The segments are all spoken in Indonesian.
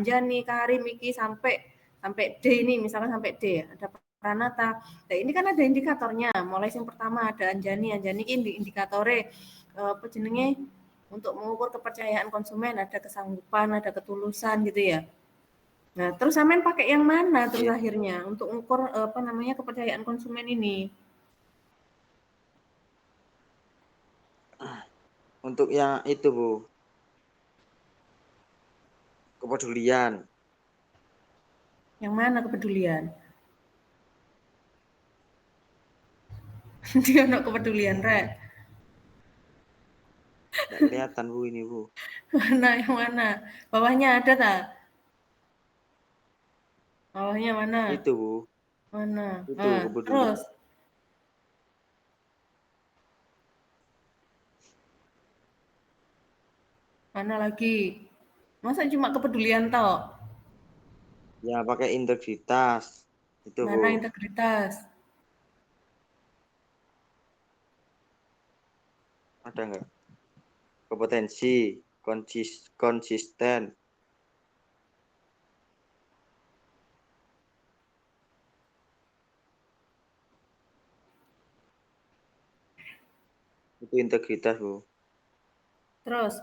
Anjani, Karim, iki sampai D ini, misalkan sampai D, ada Pranata. Nah, ini kan ada indikatornya. Mulai yang pertama ada Anjani ini indikatore apa jenenge untuk mengukur kepercayaan konsumen, ada kesanggupan, ada ketulusan gitu ya. Nah, terus sampean pakai yang mana terus akhirnya untuk mengukur apa namanya kepercayaan konsumen ini? Untuk yang itu, Bu. Kepedulian. Yang mana kepedulian? Dia ada kepedulian, Rek. Nggak kelihatan, Bu, ini, Bu. Mana yang mana? Bawahnya ada tak? Bawahnya mana? Itu, Bu. Mana? Itu Nah, kepedulian. terus mana lagi? Masa cuma kepedulian toh? Ya, pakai integritas. Itu, Bu. Mana integritas? Ada nggak? Kompetensi, konsisten. Itu integritas, Bu. Terus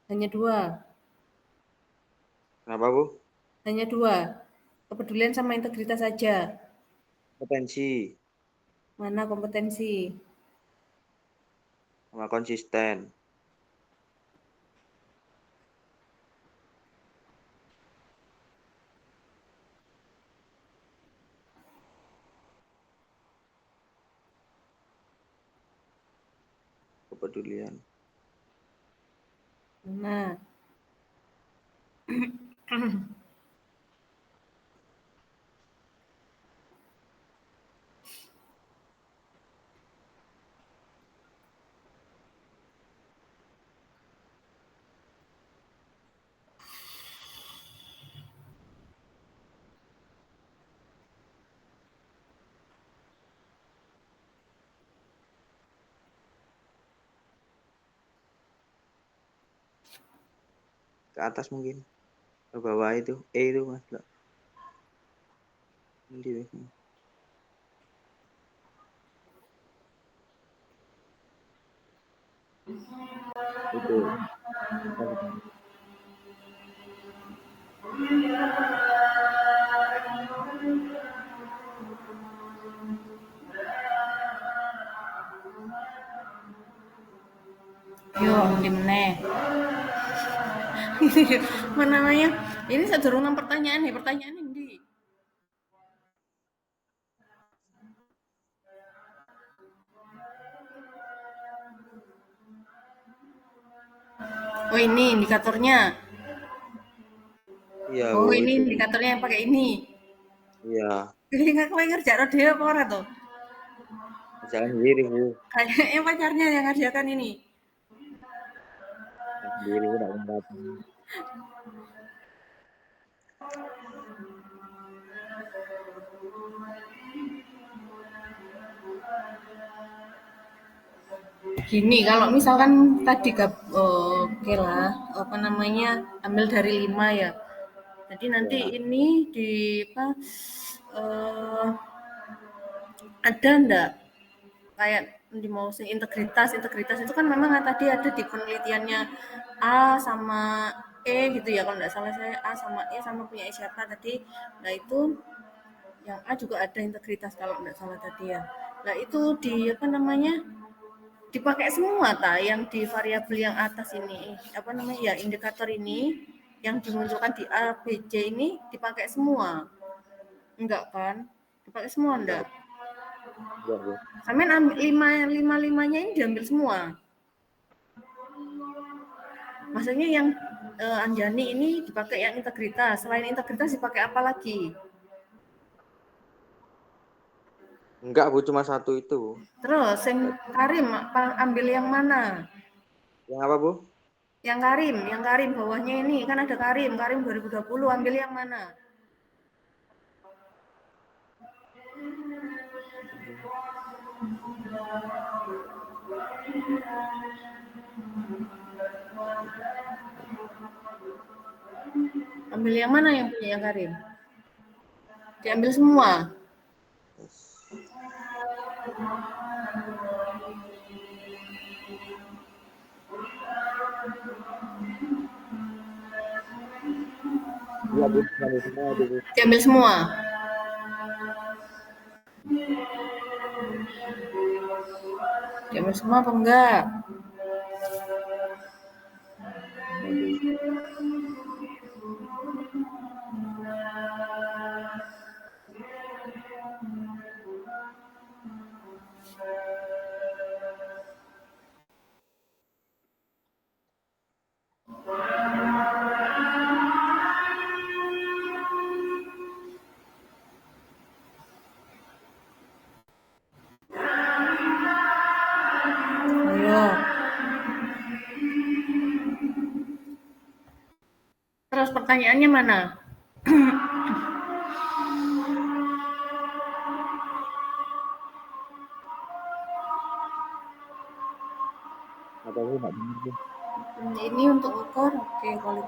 hanya dua. Kenapa, Bu? Hanya dua. Kepedulian sama integritas saja. Kompetensi Mana kompetensi? sama konsisten. Kepedulian. Nah, Ke atas mungkin. Ke bawah itu. E itu, Mas. Ini. Itu. yo dimne. Apa namanya? Ini sedurungan pertanyaan nih, pertanyaan ini. Oh ini indikatornya. Iya, Bu, Oh ini itu. indikatornya yang pakai ini. Iya. Ini nggak kowe ngerjain dia apa ora tuh? Jalan sendiri, Bu. Kayaknya pacarnya yang ngerjakan ini. Jalan sendiri, Bu. Nggak ngeliat. Gini, kalau misalkan tadi oke lah, apa namanya, ambil dari 5 ya. Jadi nanti Ya. ini di apa eh, ada ndak kayak di mau integritas integritas itu kan memang tadi ada di penelitiannya A sama E gitu ya kalau nggak salah saya A sama E sama punya E siapa tadi. Nah itu yang A juga ada integritas kalau nggak salah tadi ya. Nah itu di apa namanya dipakai semua yang di variabel yang atas ini apa namanya ya indikator ini yang dimunculkan di A B C ini dipakai semua enggak kan dipakai semua Enggak. enggak Enggak, Bu. sampai limanya ini diambil semua maksudnya yang Anjani ini dipakai yang integritas selain integritas dipakai apa lagi Enggak, Bu. Cuma satu itu, Bu. terus yang Karim ambil yang mana Yang apa, Bu? yang Karim bawahnya ini kan ada Karim 2020 ambil yang mana Ambil yang mana yang punya yang Karim? Diambil semua. Iya Bu, diambil semua itu Bu. Diambil semua. Diambil semua apa enggak? Iya, Bu. Ayo. Terus pertanyaannya mana? Atau Bu nggak benar Bu. Ini untuk ukur. Oke, kalau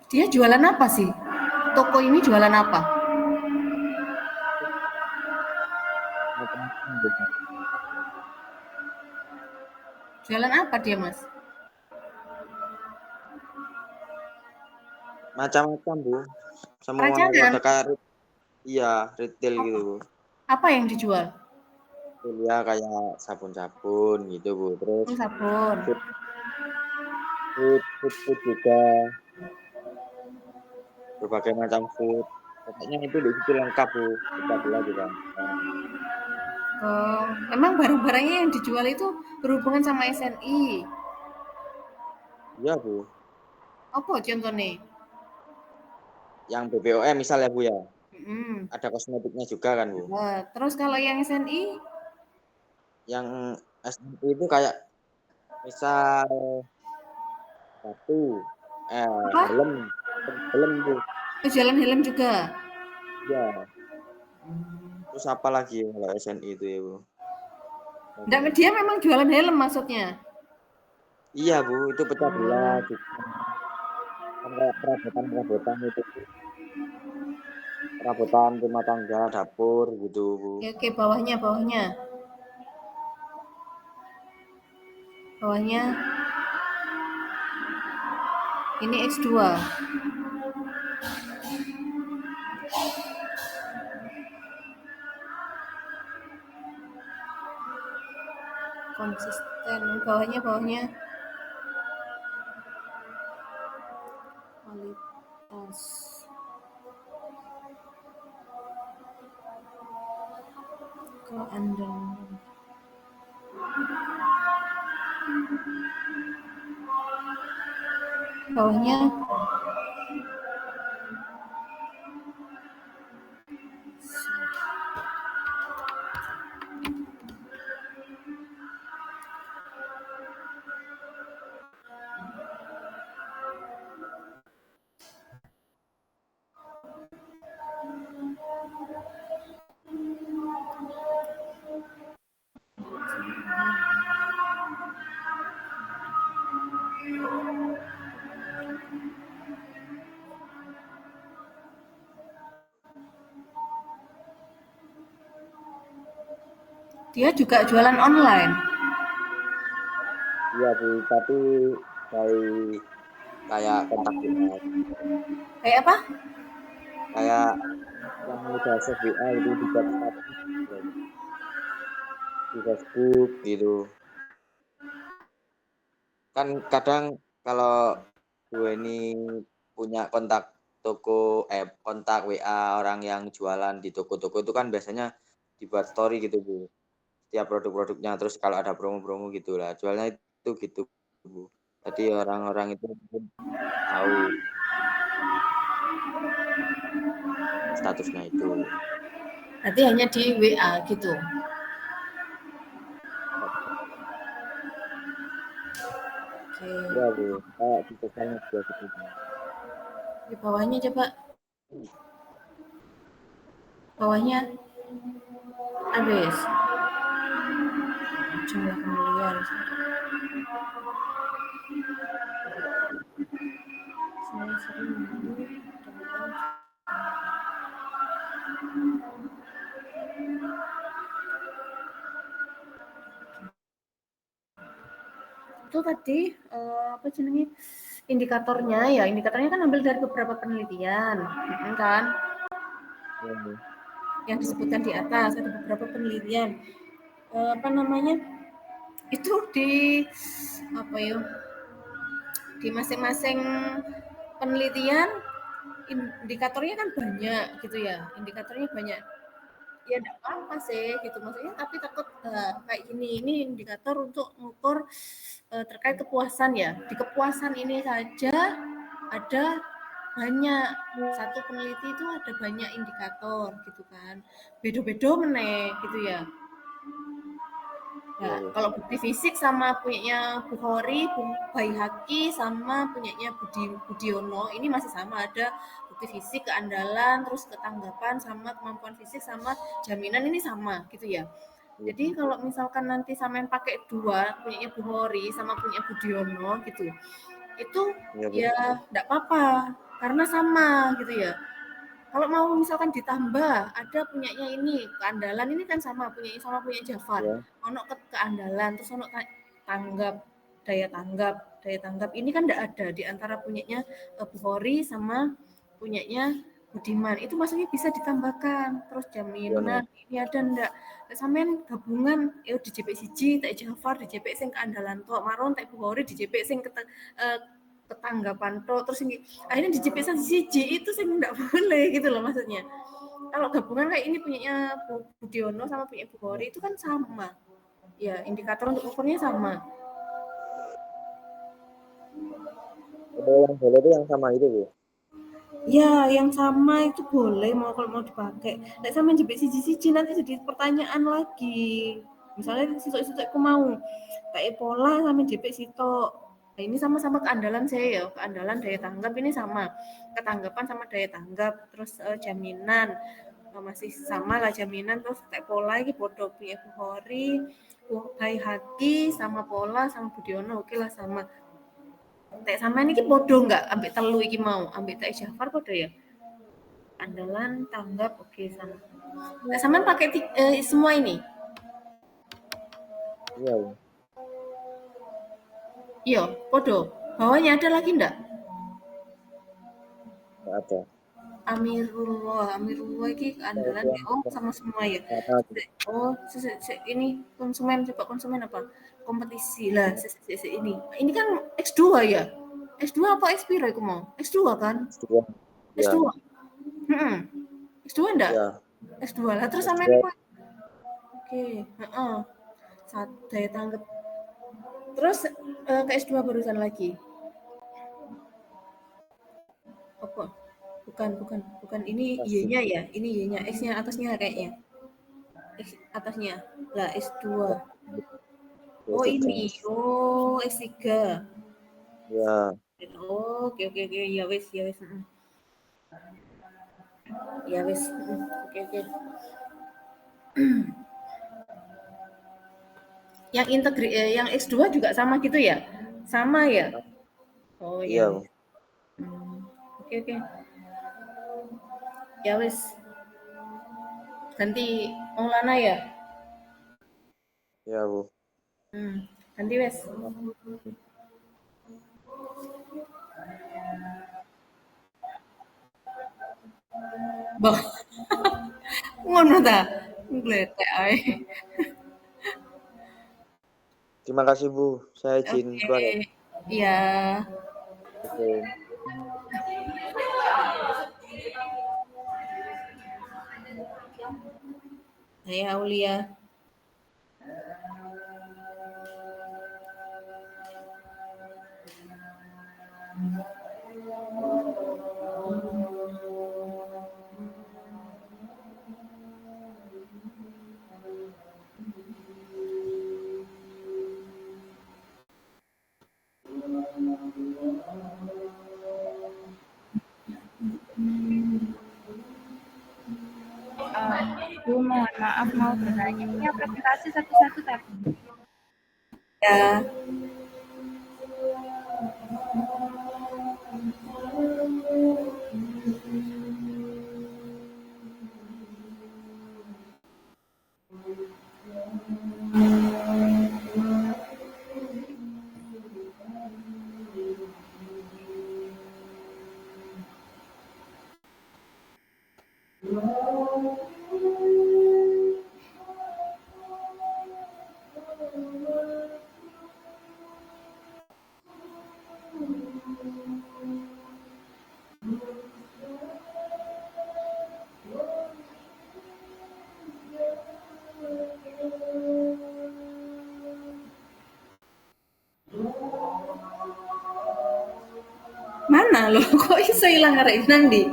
dia jualan apa sih? Toko ini jualan apa? Macam-macam Bu. Jualan apa dia, Mas? Macam-macam Bu. Semua Peracakan. produk kayak iya, retail gitu Bu. Apa yang dijual? Ya kayak sabun-sabun gitu Bu. Terus Oh, sabun. food, food juga. Berbagai macam food. Pokoknya itu di situ lengkap Bu. Kita belah juga. Nah, Oh, memang barang-barangnya yang dijual itu berhubungan sama SNI. iya Bu. Apa contohnya? Yang BBOM misalnya Bu ya. Hmm. Ada kosmetiknya juga kan Bu. Nah, terus kalau yang SNI, Yang SNI itu kayak misal satu apa? helm helm Bu. Oh, jualan helm juga. Ya. Terus apa lagi kalau SNI itu ya Bu? Nggak, dia memang jualan helm maksudnya. Iya Bu, itu pecah belah juga. Kan kayak perabotan itu Bu. Perabotan rumah tangga, dapur gitu Bu. Oke, oke, bawahnya, bawahnya. Bawahnya, ini X2. Konsisten. Bawahnya, bawahnya. Kualitas. Keandalan. Bawahnya, dia juga jualan online. Iya Bu, tapi kayak kontak WA. Kayak apa? Kayak yang udah save WA itu dibuat status di Facebook gitu. Kan kadang kalau gue ini punya kontak kontak WA orang yang jualan di toko-toko itu kan biasanya dibuat story gitu Bu. Setiap produk-produknya terus kalau ada promo-promo gitu lah. Jualnya itu gitu Bu. Jadi orang-orang itu mungkin tahu statusnya itu. Berarti hanya di WA gitu. Iya, Oke. Bu. Kayak di sosial media gitu. Di bawahnya coba, bawahnya habis. Jumlah pembelian. Saya sering membeli dengan itu tadi apa jenenge indikatornya ya, indikatornya kan ambil dari beberapa penelitian, kan? Iya, Bu. Yang disebutkan di atas ada beberapa penelitian. Apa namanya? Itu di apa ya? Di masing-masing penelitian indikatornya kan banyak gitu ya. Indikatornya banyak. Ya enggak apa-apa sih gitu maksudnya tapi takut kayak gini ini indikator untuk mengukur terkait kepuasan ya. Di kepuasan ini saja ada banyak satu peneliti itu ada banyak indikator gitu kan. Bedo-bedo meneh gitu ya. Iya, Nah, Bu. kalau bukti fisik sama punyanya Bukhari, Baihaqi sama punyanya Budiono ini masih sama ada bukti fisik, keandalan, terus ketanggapan sama kemampuan fisik sama jaminan ini sama gitu ya. Iya, Jadi kalau misalkan nanti samain pakai dua punyanya Bukhari sama punya Budiono gitu, itu iya, Bu. ya enggak apa-apa karena sama gitu ya. Kalau mau misalkan ditambah, ada punyanya ini, keandalan ini kan sama punyanya sama punya Jafar. Iya, Ono keandalan, terus ono tanggap, daya tanggap. Daya tanggap ini kan enggak ada di antara punyanya Bukhari sama punyanya Budiman. Itu maksudnya bisa ditambahkan. Terus iya, jaminan nih. ini ada ndak? Sampean gabungan di JP siji tak Jafar di JP sing keandalan tok, maron tak Bukhari di JP sing ketanggapan tok, terus ini akhirnya di JP siji itu sing ndak boleh gitu loh maksudnya. Kalau gabungan kayak ini punyanya Budiono sama punya Bukhari itu kan sama. Ya, indikator untuk ukurnya sama. Oh, yang boleh itu yang sama itu, Bu. Ya, yang sama itu boleh mau kalau mau dipakai. Nek sama JP siji-siji nanti jadi pertanyaan lagi. Misalnya sitok-sitok aku mau kayak pola sama JP sitok. Nah, ini sama-sama keandalan saya ya, keandalan daya tanggap ini sama. Ketanggapan sama daya tanggap, terus jaminan masih sama lah jaminan terus kayak pola ini bodoh punya Bukhari, Baihaqi sama pola sama Budiono oke lah sama. Tek sama ini bodoh nggak ambek telu iki mau ambek Tek Jafar bodoh ya andalan tanggap oke sama Tek sama pakai semua ini Iya, Bu. iya bodoh bawahnya ada lagi ndak Nggak ada. Amirullah ini Nah, itu andalan yang oh sama semua ya sama, Bu. oh ini konsumen coba konsumen apa kompetisi lah ini kan X2 ya X2 apa X piro aku mau X2 kan Dua. Iya, X2 X2 enggak iya. S2 lah terus sama ini S2. Pak oke heeh daya tanggap terus ke S2 barusan lagi apa bukan ini Masih. Y-nya ya ini Y-nya X-nya atasnya kayaknya X atasnya lah S2 oh ini S3. oh S3 Ya, oh oke ya wes ya wes oke yang yang X2 juga sama gitu ya sama ya oh ya iya, wes Bu. oke ya wes ganti Maulana ya Iya, Bu. ganti wes bah ngono ta ngletek ae Terima kasih, Bu. Saya izin oke keluar ya. iya Oke. saya Aulia Maaf mau bertanya, ini presentasi satu-satu tapi. Ya. Mana loh? Kok bisa hilang arek nanti?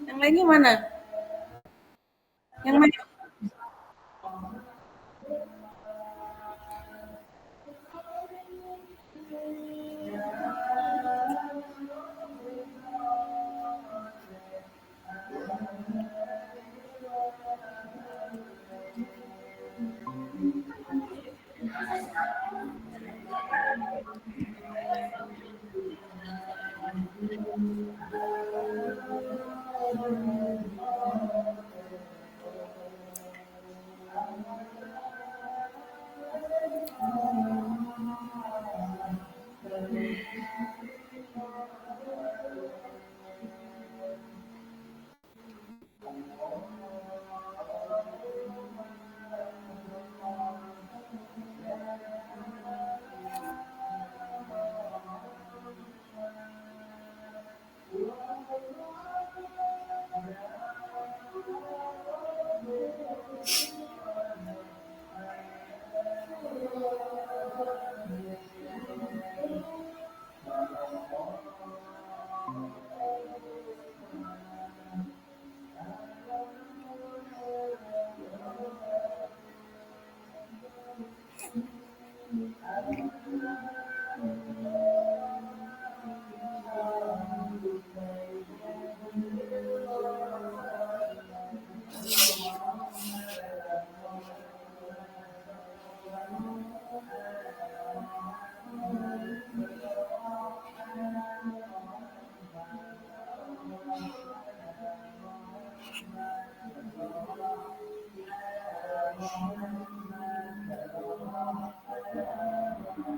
Yang lainnya mana? Yang mana?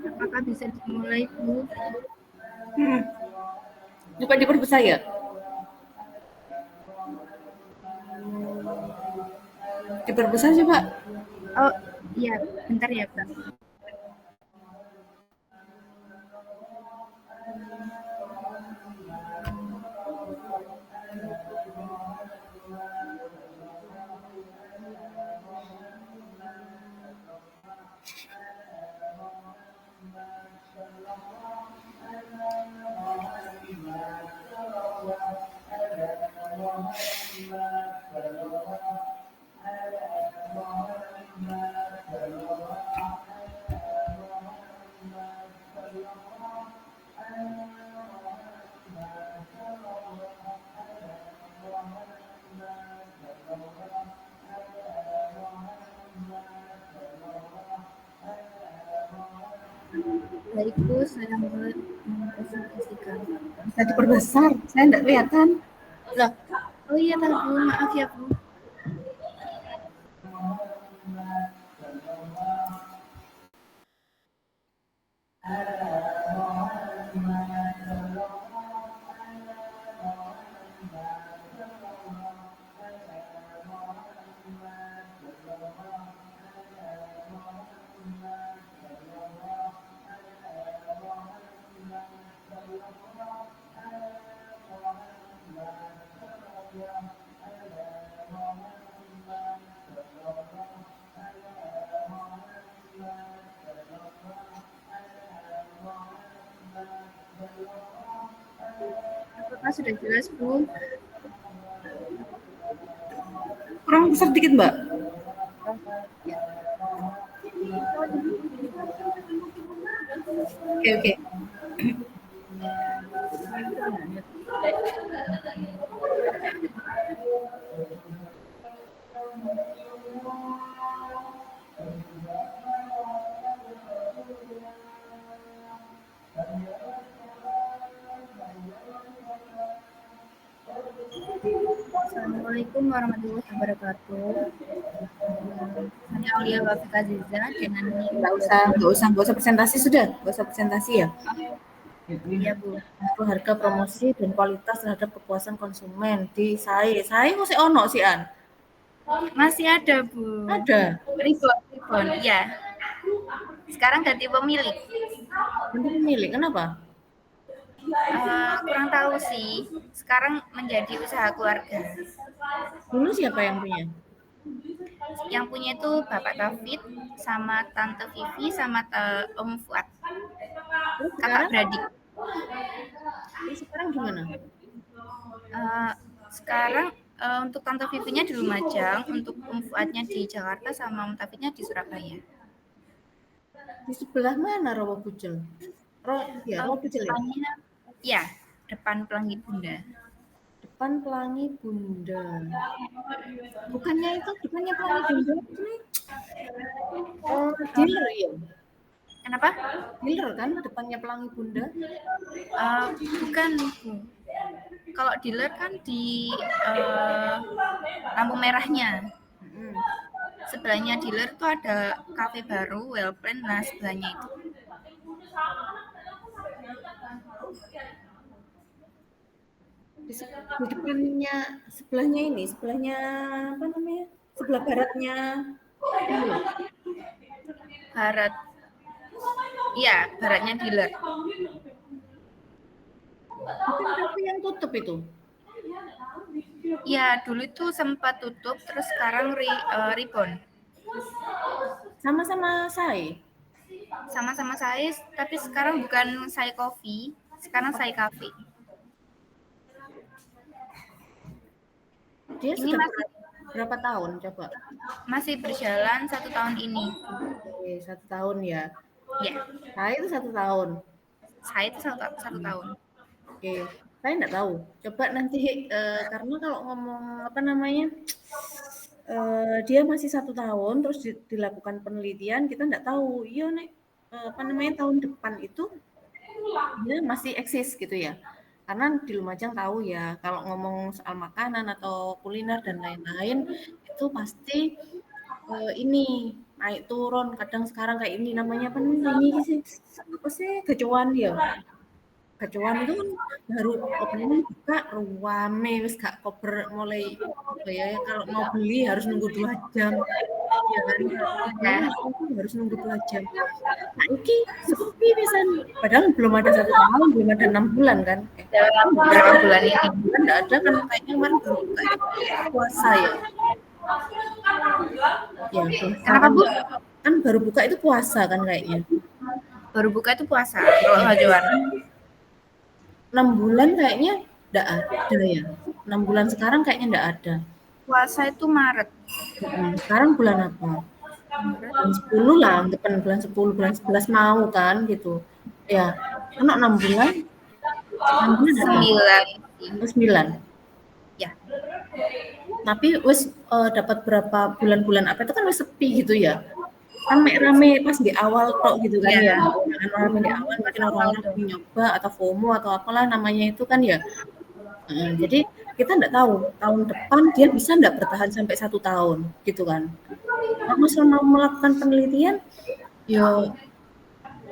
Apakah bisa dimulai, Bu? Coba diperbesar ya. Diperbesar coba. Oh, iya, bentar ya, Kak. Baik, Bu, saya mulai mempresentasikan. Bisa diperbesar. Saya enggak kelihatan. Loh, oh iya, Bu, maaf ya, Bu. Apakah sudah jelas, Bu? Kurang besar dikit, Mbak. Oke. Assalamualaikum warahmatullahi wabarakatuh. Saya Aulia Wafika Ziza dengan NIM Nggak usah presentasi sudah, nggak usah presentasi ya. ya Bu. Pengaruh harga promosi dan kualitas terhadap kepuasan konsumen di saya masih ono sih An. Masih ada Bu. Ada. Ribon, ya. Sekarang ganti pemilik. Ganti pemilik, kenapa? Kurang tahu sih. Sekarang menjadi usaha keluarga. Dulu siapa yang punya? Yang punya itu Bapak David sama Tante Vivi sama Om Fuad. Terus Kakak beradik. sekarang gimana? Sekarang untuk Tante Vivinya di Lumajang, untuk Om Fuadnya di Jakarta sama Om Davidnya di Surabaya. Di sebelah mana Rawa Pucel? Rawa Pucel ya? Ya, depan Pelangi Bunda. Depan Pelangi Bunda. Bukannya Pelangi Bunda ini dealer ya? Kenapa? Dealer kan depannya Pelangi Bunda? Bukan Bu. Kalau dealer kan di lampu merahnya. Sebelahnya dealer tuh ada kafe baru, Well Plan, nah sebelahnya itu. Di depannya, sebelahnya apa namanya? Sebelah baratnya. Barat. Iya, baratnya dealer. Bukan kafe yang tutup itu? Ya, dulu itu sempat tutup, terus sekarang rebound. Sama-sama saya. Sama-sama saya, tapi sekarang bukan saya coffee, sekarang saya cafe. Dia ini sudah masih berapa tahun coba? Masih berjalan 1 tahun ini. Oke, 1 tahun ya. Ya. Saya itu 1 tahun. Saya itu 1 tahun. Oke, saya nggak tahu. Coba nanti karena kalau ngomong apa namanya, dia masih 1 tahun terus dilakukan penelitian, kita nggak tahu. Iya nek apa namanya tahun depan itu dia masih eksis gitu ya. Karena di Lumajang tahu ya kalau ngomong soal makanan atau kuliner dan lain-lain itu pasti ini naik turun. Kadang sekarang kayak ini namanya apa sih kecuan ya. Kecuan itu kan baru opening buka ruame wis gak kober mulai apa ya kalau mau beli harus nunggu 2 jam. Ya kan? Harus nunggu 2 jam. Nah, ini sepi pisan. Padahal belum ada 1 tahun, belum ada 6 bulan kan. Berapa bulan ini? Bulan enggak ada kan kayaknya kemarin baru buka puasa ya. Ya, Kenapa Bu? Kan baru buka itu puasa kan kayaknya. Baru buka itu puasa kalau Hajawan. 6 bulan kayaknya enggak ada ya. 6 bulan sekarang kayaknya enggak ada. Puasa itu Maret. Sekarang bulan apa? Bulan 10 lah, depan bulan 10, bulan 11 mau kan gitu. Ya, kan 6 bulan. 9. Ya. Tapi wis dapat berapa bulan-bulan apa itu kan wis sepi gitu ya. Kan rame pas di awal kok gitu kan ya. Rame di awal mungkin orang-orang nyoba atau FOMO atau apalah namanya itu kan ya. Jadi kita enggak tahu tahun depan dia bisa enggak bertahan sampai 1 tahun gitu kan. Kalau selama melakukan penelitian ya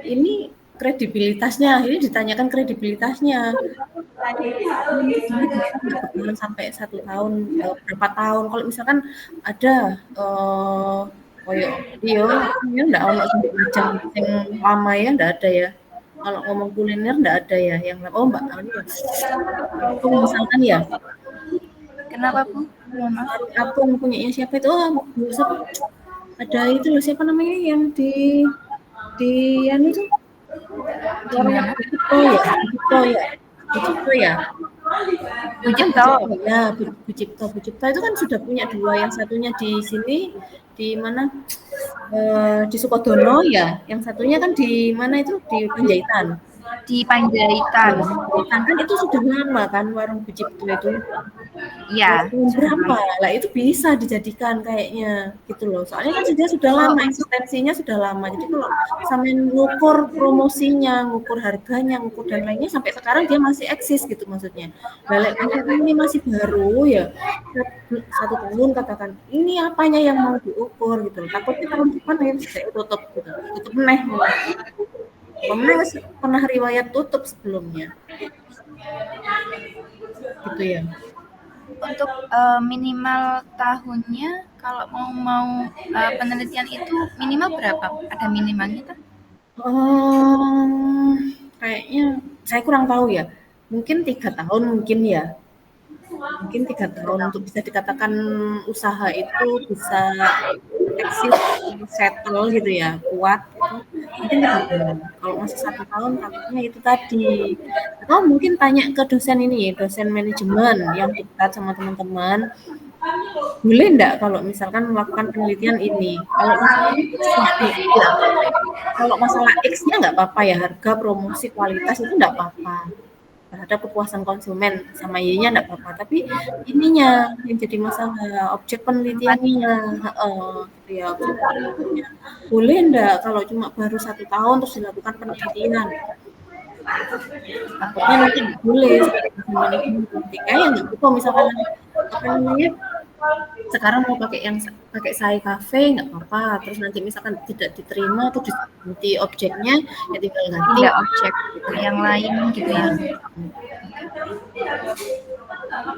ini kredibilitasnya, ini ditanyakan kredibilitasnya. Sampai 1 tahun, berapa tahun. Kalau misalkan ada koyo iya ndak ono macam yang lama ya ndak ada ya. Kalau ngomong kuliner ndak ada ya yang Mbak misalkan ya. Kenapa Bu? Apung punyanya siapa itu? Siapa? Ada itu loh siapa namanya yang di yang itu Bucipto ya. Bucipto itu kan sudah punya 2, yang satunya di sini di mana di Sukodono ya, yang satunya kan di mana itu di Panjaitan. Di Panjaitan kan itu sudah lama kan warung Bucipto itu. Iya, berapa? Lah itu bisa dijadikan kayaknya gitu loh. Soalnya kan dia sudah lama, eksistensinya sudah lama. Jadi kalau sampai ngukur promosinya, ngukur harganya, ngukur dan lainnya sampai sekarang dia masih eksis gitu maksudnya. Balik misalkan ini masih baru ya, 1 tahun katakan, ini apanya yang mau diukur gitu loh. Takutnya tahun depan ya bisa tutup gitu. Tutup meneh. Pernah riwayat tutup sebelumnya. Gitu ya. untuk minimal tahunnya kalau mau penelitian itu minimal berapa? Ada minimalnya kan? Kayaknya saya kurang tahu ya. Mungkin 3 tahun mungkin ya. Mungkin 3 tahun untuk bisa dikatakan usaha itu bisa eksis, settle gitu ya, kuat itu mungkin 3 tahun. Kalau masih 1 tahun takutnya itu tadi. Atau mungkin tanya ke dosen ini, dosen manajemen yang dekat sama teman-teman. Boleh enggak kalau misalkan melakukan penelitian ini? Kalau misalkan kalau masalah X-nya nggak apa-apa ya, harga, promosi, kualitas itu nggak apa-apa. Terhadap kepuasan konsumen sama Y-nya nggak apa-apa. Tapi ininya yang jadi masalah, objek penelitiannya, gitu ya, objek penelitiannya. Boleh nggak kalau cuma baru 1 tahun terus dilakukan penelitian? Takutnya nanti nggak boleh manajemen ketika ya nggak apa misalkan nanti apa namanya sekarang mau pakai Sai Cafe nggak apa-apa, terus nanti misalkan tidak diterima atau ganti objeknya ya tinggal ganti Pindah objek yang lain gitu ya.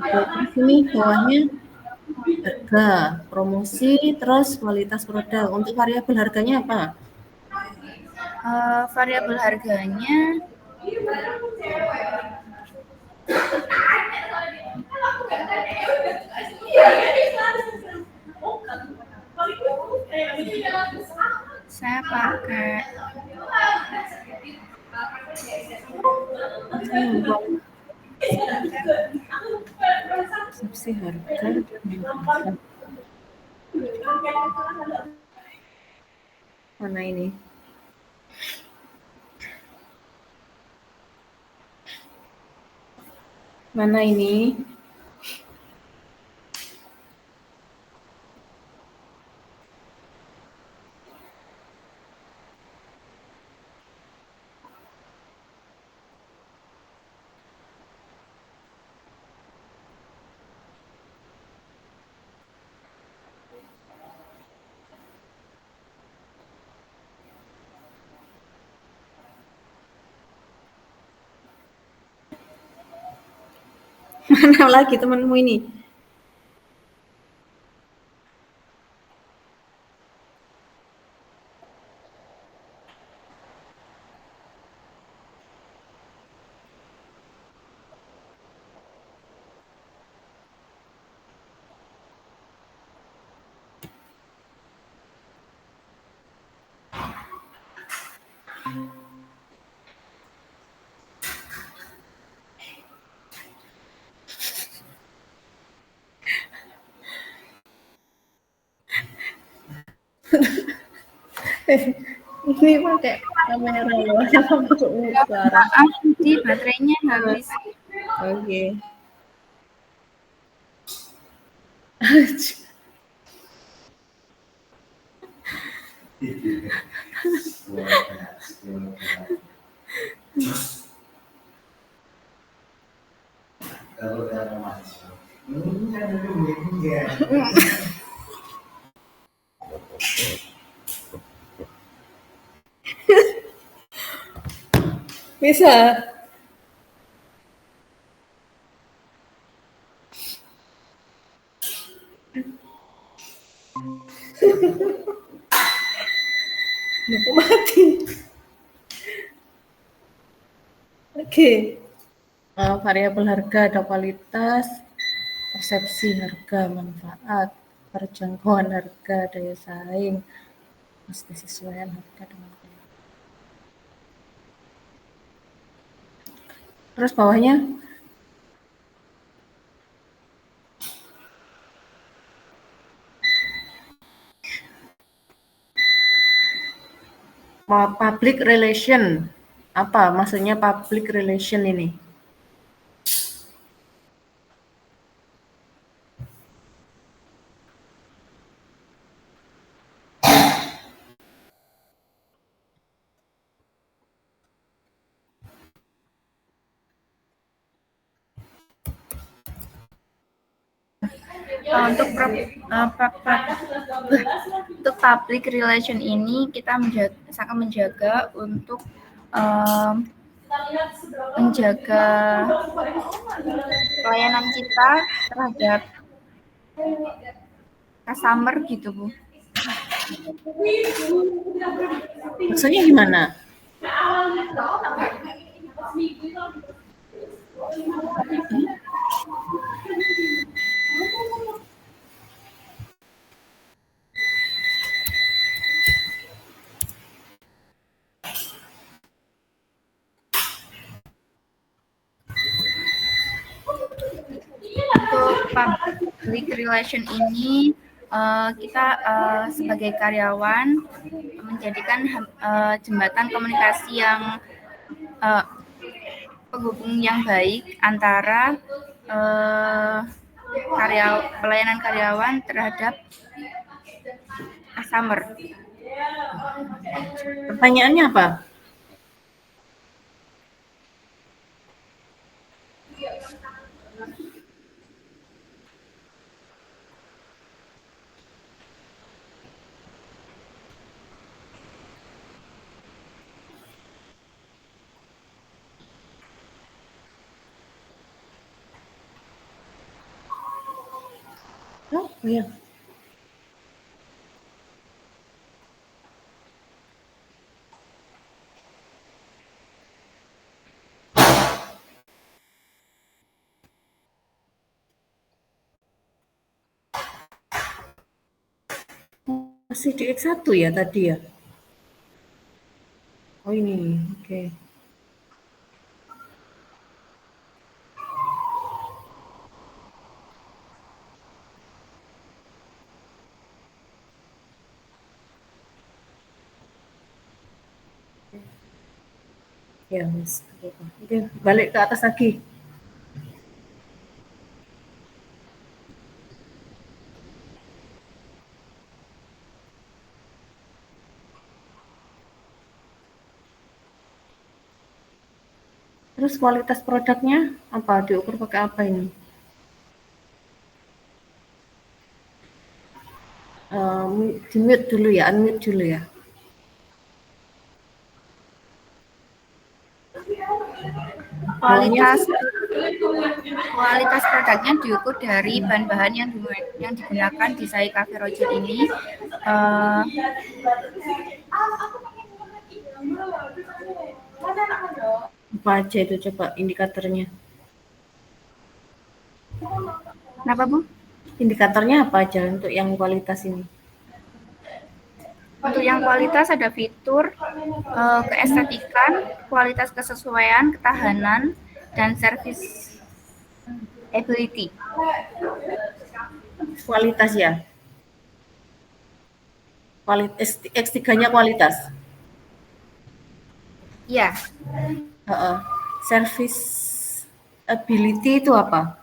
terus ini bawahnya harga, promosi, terus kualitas produk. Untuk variabel harganya apa? Variabel harganya saya pakai Persepsi harga mana ini? Mana ini? Mana lagi temanmu ini? Ini pakai kamera loh, suara. di baterainya habis. Oke. Bisa. Aku mati. Oke. Variabel harga ada kualitas, persepsi harga, manfaat, perjangkauan harga, daya saing, kesesuaian harga dengan kualitas. Terus bawahnya public relation. Apa maksudnya public relation ini? Untuk public relation ini kita sangat menjaga untuk menjaga pelayanan kita terhadap customer gitu, Bu. Maksudnya gimana? Untuk public relation ini kita sebagai karyawan menjadikan jembatan komunikasi yang penghubung yang baik antara pelayanan karyawan terhadap customer. Pertanyaannya apa? Oh, iya. Masih di X1 ya tadi ya? Oh ini, oke. Ya, Mas. Oke, balik ke atas lagi. Terus kualitas produknya apa? Diukur pakai apa ini? Di mute dulu ya, unmute dulu ya. Kualitas produknya diukur dari bahan-bahan yang digunakan di Sai Cafe Roger ini. Apa aja itu coba indikatornya? Kenapa, Bu? Indikatornya apa aja untuk yang kualitas ini? Untuk yang kualitas ada fitur, keestetikan, kualitas kesesuaian, ketahanan, dan service ability. Kualitas ya? X3-nya kualitas? Iya. Service ability itu apa?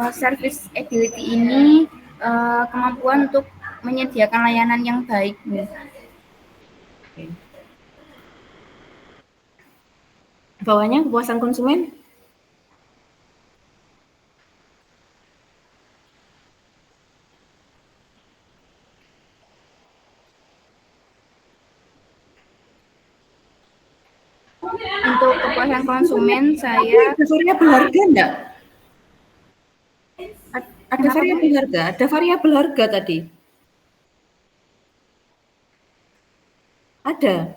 Service ability ini kemampuan untuk menyediakan layanan yang baik. Bawahnya kepuasan konsumen? Untuk kepuasan konsumen saya... Ada variabel harga enggak? Ada variabel harga? Ada variabel harga tadi? Ada?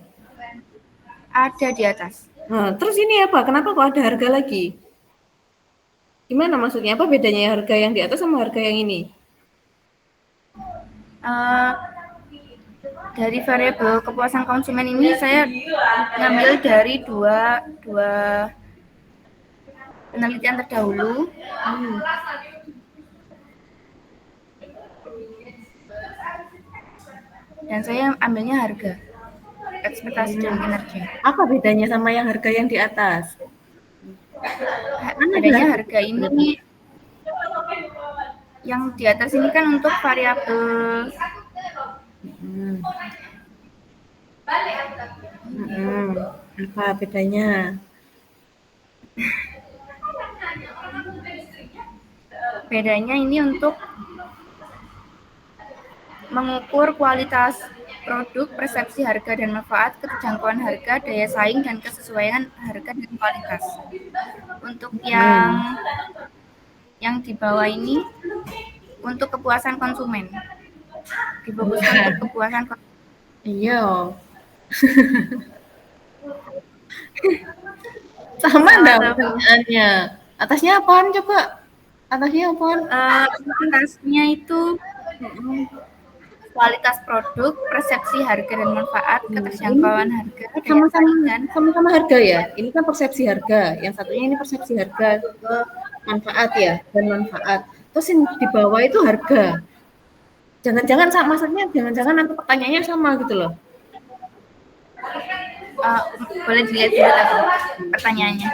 Ada di atas. Nah, terus ini apa? Kenapa kok ada harga lagi? Gimana maksudnya? Apa bedanya harga yang di atas sama harga yang ini? Dari variabel kepuasan konsumen ini saya ngambil dari dua penelitian terdahulu. Dan saya ambilnya harga, ekspektasi dan kinerja. Apa bedanya sama yang harga yang di atas? Bedanya harga ini, yang di atas ini kan untuk variabel apa bedanya? Bedanya ini untuk mengukur kualitas produk, persepsi harga dan manfaat, keterjangkauan harga, daya saing, dan kesesuaian harga dan kualitas. Untuk yang di bawah ini untuk kepuasan konsumen. Difokuskan untuk kepuasan konsumen. Iya. Sama enggak pertanyaannya? Atasnya apaan coba? Atasnya apaan? Atasnya itu kualitas produk, persepsi harga dan manfaat, keterjangkauan harga, sama-sama harga ya. Ini kan persepsi harga. Yang satunya ini persepsi harga ke manfaat ya, dan manfaat. Terus yang di bawah itu harga. Jangan-jangan sama, maksudnya jangan-jangan nanti pertanyaannya sama gitu loh. Boleh dilihat dulu pertanyaannya.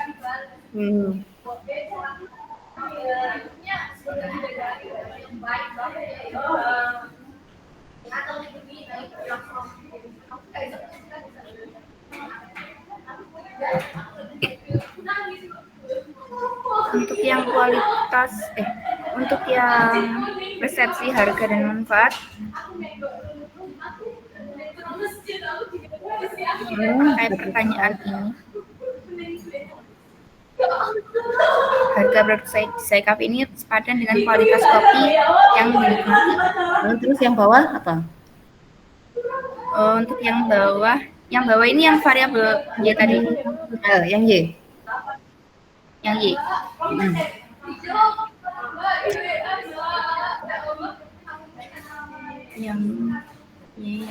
Untuk yang kualitas, untuk yang persepsi harga dan manfaat, kayak pertanyaan ini, harga produk Sai Cafe ini sepadan dengan kualitas kopi yang dinikmati. Terus yang bawah apa? Untuk yang bawah ini yang variabel Y tadi. Yang Y. Yang Y. Yang Y.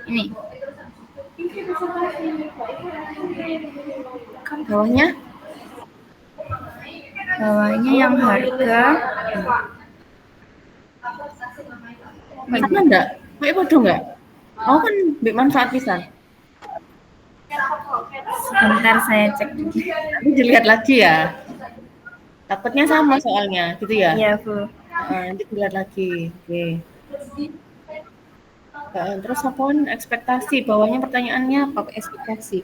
Ini. Bawahnya? Bawahnya yang harga. Sama enggak? Kayak bodoh enggak? Mau kan manfaat pisan. Sebentar saya cek dulu. Nanti dilihat lagi ya. Takutnya sama soalnya, gitu ya? Iya, Bu. Nanti dilihat lagi. Oke. Terus apaan ekspektasi? Bawahnya pertanyaannya apa? Ekspektasi.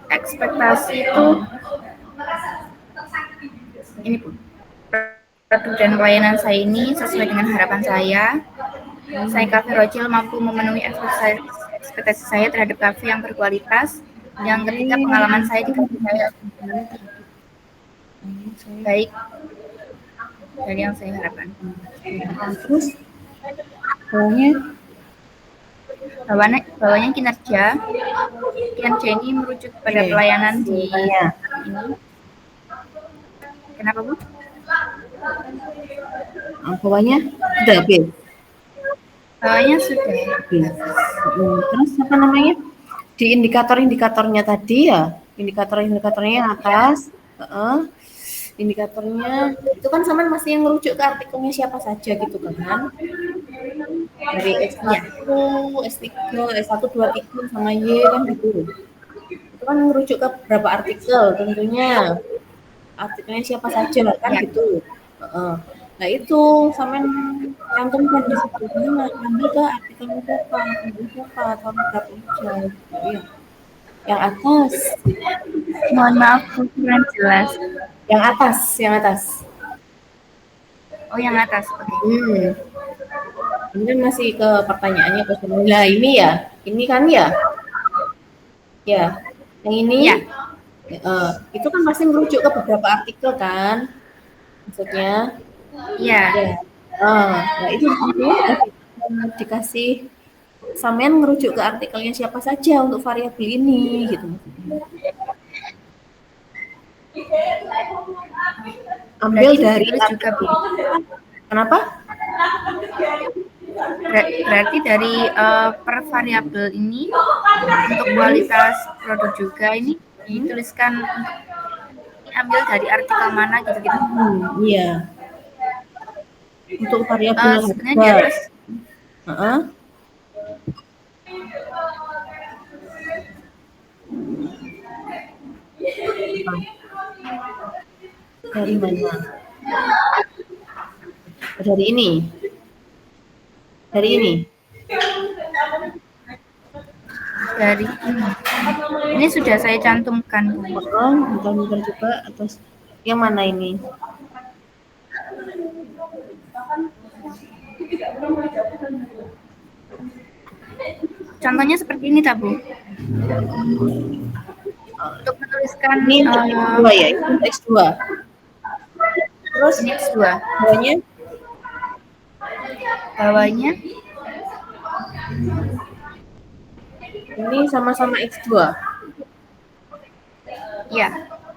Ekspektasi itu ini, Bu. Produk dan pelayanan saya ini sesuai dengan harapan saya. Sai Cafe Rochil mampu memenuhi ekspektasi saya terhadap kafe yang berkualitas. Yang ketiga, pengalaman saya di kafe saya baik dari yang saya harapkan. Terus bawahnya kinerja ini merujuk pada pelayanan di ini. Kenapa, Bu? Bawahnya sudah habis. Bawahnya sudah habis. Terus apa namanya? Di indikatornya tadi ya, indikatornya yang atas. Indikatornya itu kan sama masih yang merujuk ke artikelnya siapa saja gitu kan? Dari S1, S3, S1, 2, 3 sama Y kan gitu. Itu kan merujuk ke berapa artikel tentunya. Artikelnya siapa saja kan gitu. Nah itu sama cantumkan di situ, ambil ke artikelnya siapa atau berapa aja gitu ya. Yang atas. Mohon maaf, kurang jelas. Yang atas. Oh, yang atas. Oke. Ini kan masih ke pertanyaannya ke semula ini ya. Ini kan ya. Ya. Yang ini. Ya. Itu kan masih merujuk ke beberapa artikel kan. Maksudnya. Iya. Nah itu dikasih sampean merujuk ke artikelnya siapa saja untuk variabel ini gitu. Ambil Berarti dari ditulis juga, Bu. Kenapa? Berarti dari per variabel ini untuk kualitas produk juga ini dituliskan untuk ambil dari artikel mana gitu-gitu. Iya. Untuk variabel Sebenarnya di harga. atas Dari mana? Dari ini. Dari ini. Dari ini sudah saya cantumkan, Bu. Bukan juga atas yang mana ini? Contohnya seperti ini, tak, Bu? Untuk menuliskan Ini X2 ya, itu X2. Terus ini X2. Bawahnya ini sama-sama X2. Ya.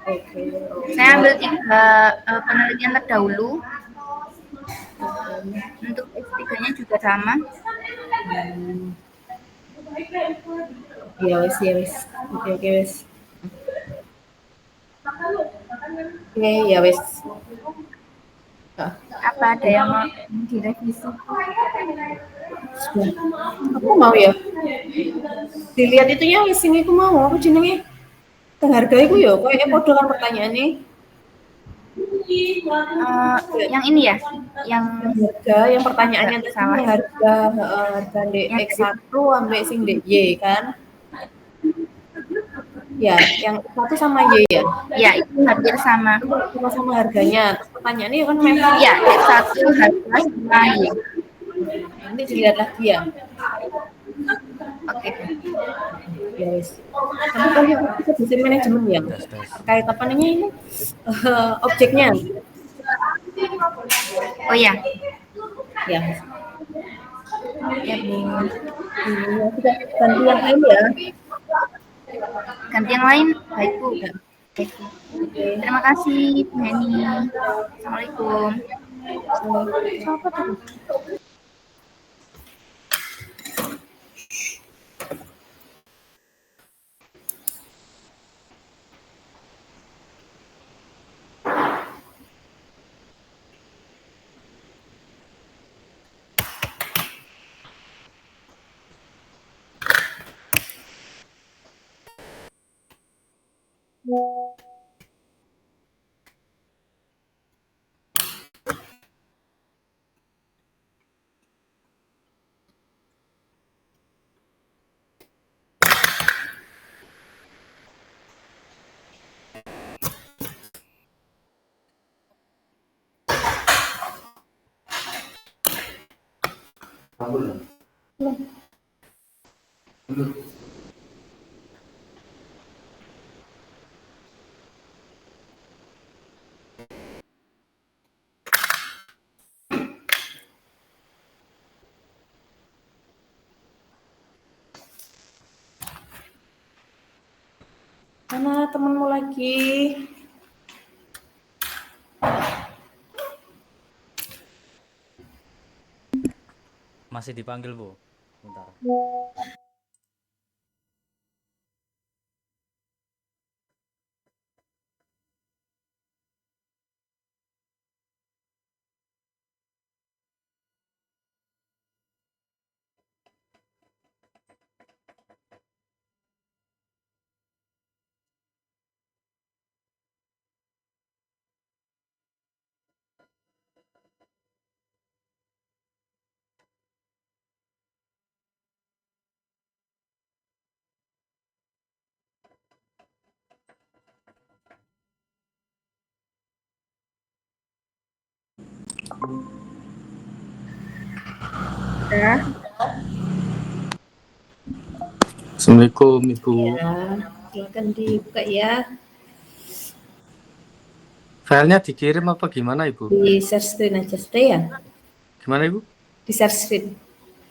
Oke. Saya ambil 3 penelitian terdahulu. Untuk X3-nya juga sama. Ya wes. Oke wes. Oke, ya wes. Apa ada yang mau direvisi? Aku mau ya. Dilihat itunya wis sing iku mau apa jenenge? Harga iku ya koyo padha kan pertanyaane. Yang ini ya, yang harga, yang pertanyaannya tadi harga ndek X1 ambek sing ndek Y kan? Ya, yang satu sama Y ya? Ya, itu hampir sama. Sama harganya. Terus pertanyaannya kan memang ya, X1 harga sama Y. Nanti dilihat lagi ya. Oke. Yes. Tapi kan kita bisa manajemen ya. Terkait apa namanya ini? Objeknya. Oh ya. Ya. Ya, Bu. Sudah ganti yang lain ya. Ganti yang lain, baik, Bu. Baik, Bu. Terima kasih, Bu Heni. Assalamualaikum. Siapa tuh? Mana temenmu lagi? Masih dipanggil, Bu. Bentar. Ya. Assalamualaikum, Ibu. Ya, silakan dibuka ya. Filenya dikirim apa gimana, Ibu? Di share screen aja sudah ya? Gimana, Ibu? Di share screen.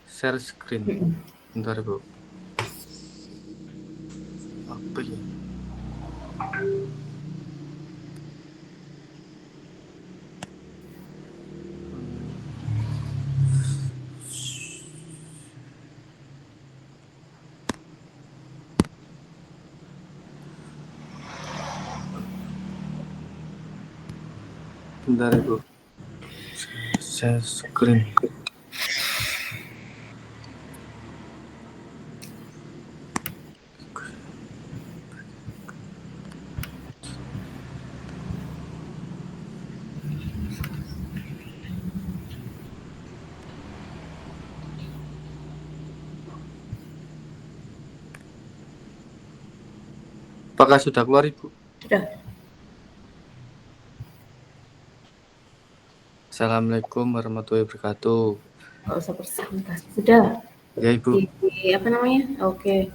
Share screen. Bentar, Ibu. Apa ya? Bentar Ibu. Share screen. Apakah sudah keluar Ibu? Sudah. Assalamualaikum warahmatullahi wabarakatuh. Nggak usah presentasi. Sudah. Ya Ibu. Apa namanya? Oke.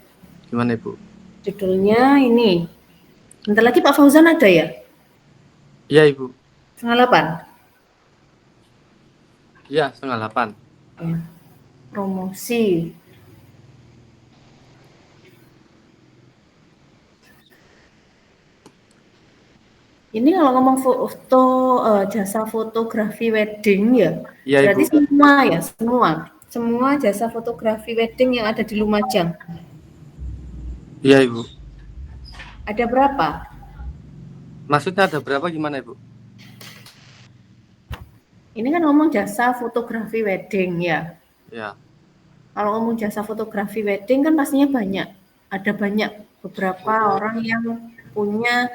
Gimana Ibu? Judulnya ini. Bentar lagi Pak Fauzan ada ya? Iya Ibu. 7:30. Iya 7:30. Ya. Promosi. Ini kalau ngomong foto jasa fotografi wedding ya, Iya berarti Ibu. semua jasa fotografi wedding yang ada di Lumajang. Iya Ibu. Ada berapa? Maksudnya ada berapa gimana Ibu? Ini kan ngomong jasa fotografi wedding ya. Ya. Kalau ngomong jasa fotografi wedding kan pastinya banyak. Ada banyak beberapa orang yang punya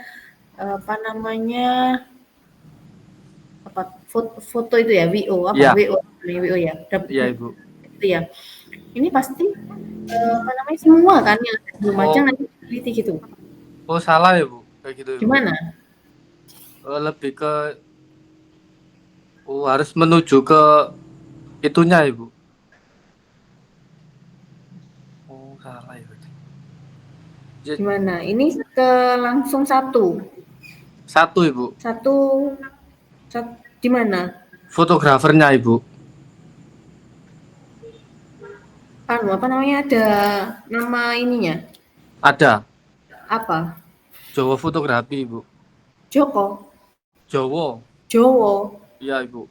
foto itu ya, WO Ya. WO ya. Iya Ibu. Itu ya. Ini pasti semua kan yang ada di Lumajang nanti teliti gitu. Oh salah ya Bu, kayak gitu Ibu. Gimana? Lebih ke harus menuju ke itunya Ibu. Oh salah ya. Gimana? Ini ke langsung satu Ibu. Satu di mana? Fotografernya Ibu. Apa namanya, ada nama ininya? Ada. Apa? Jawa Fotografi Ibu. Joko? Jowo? Iya Ibu.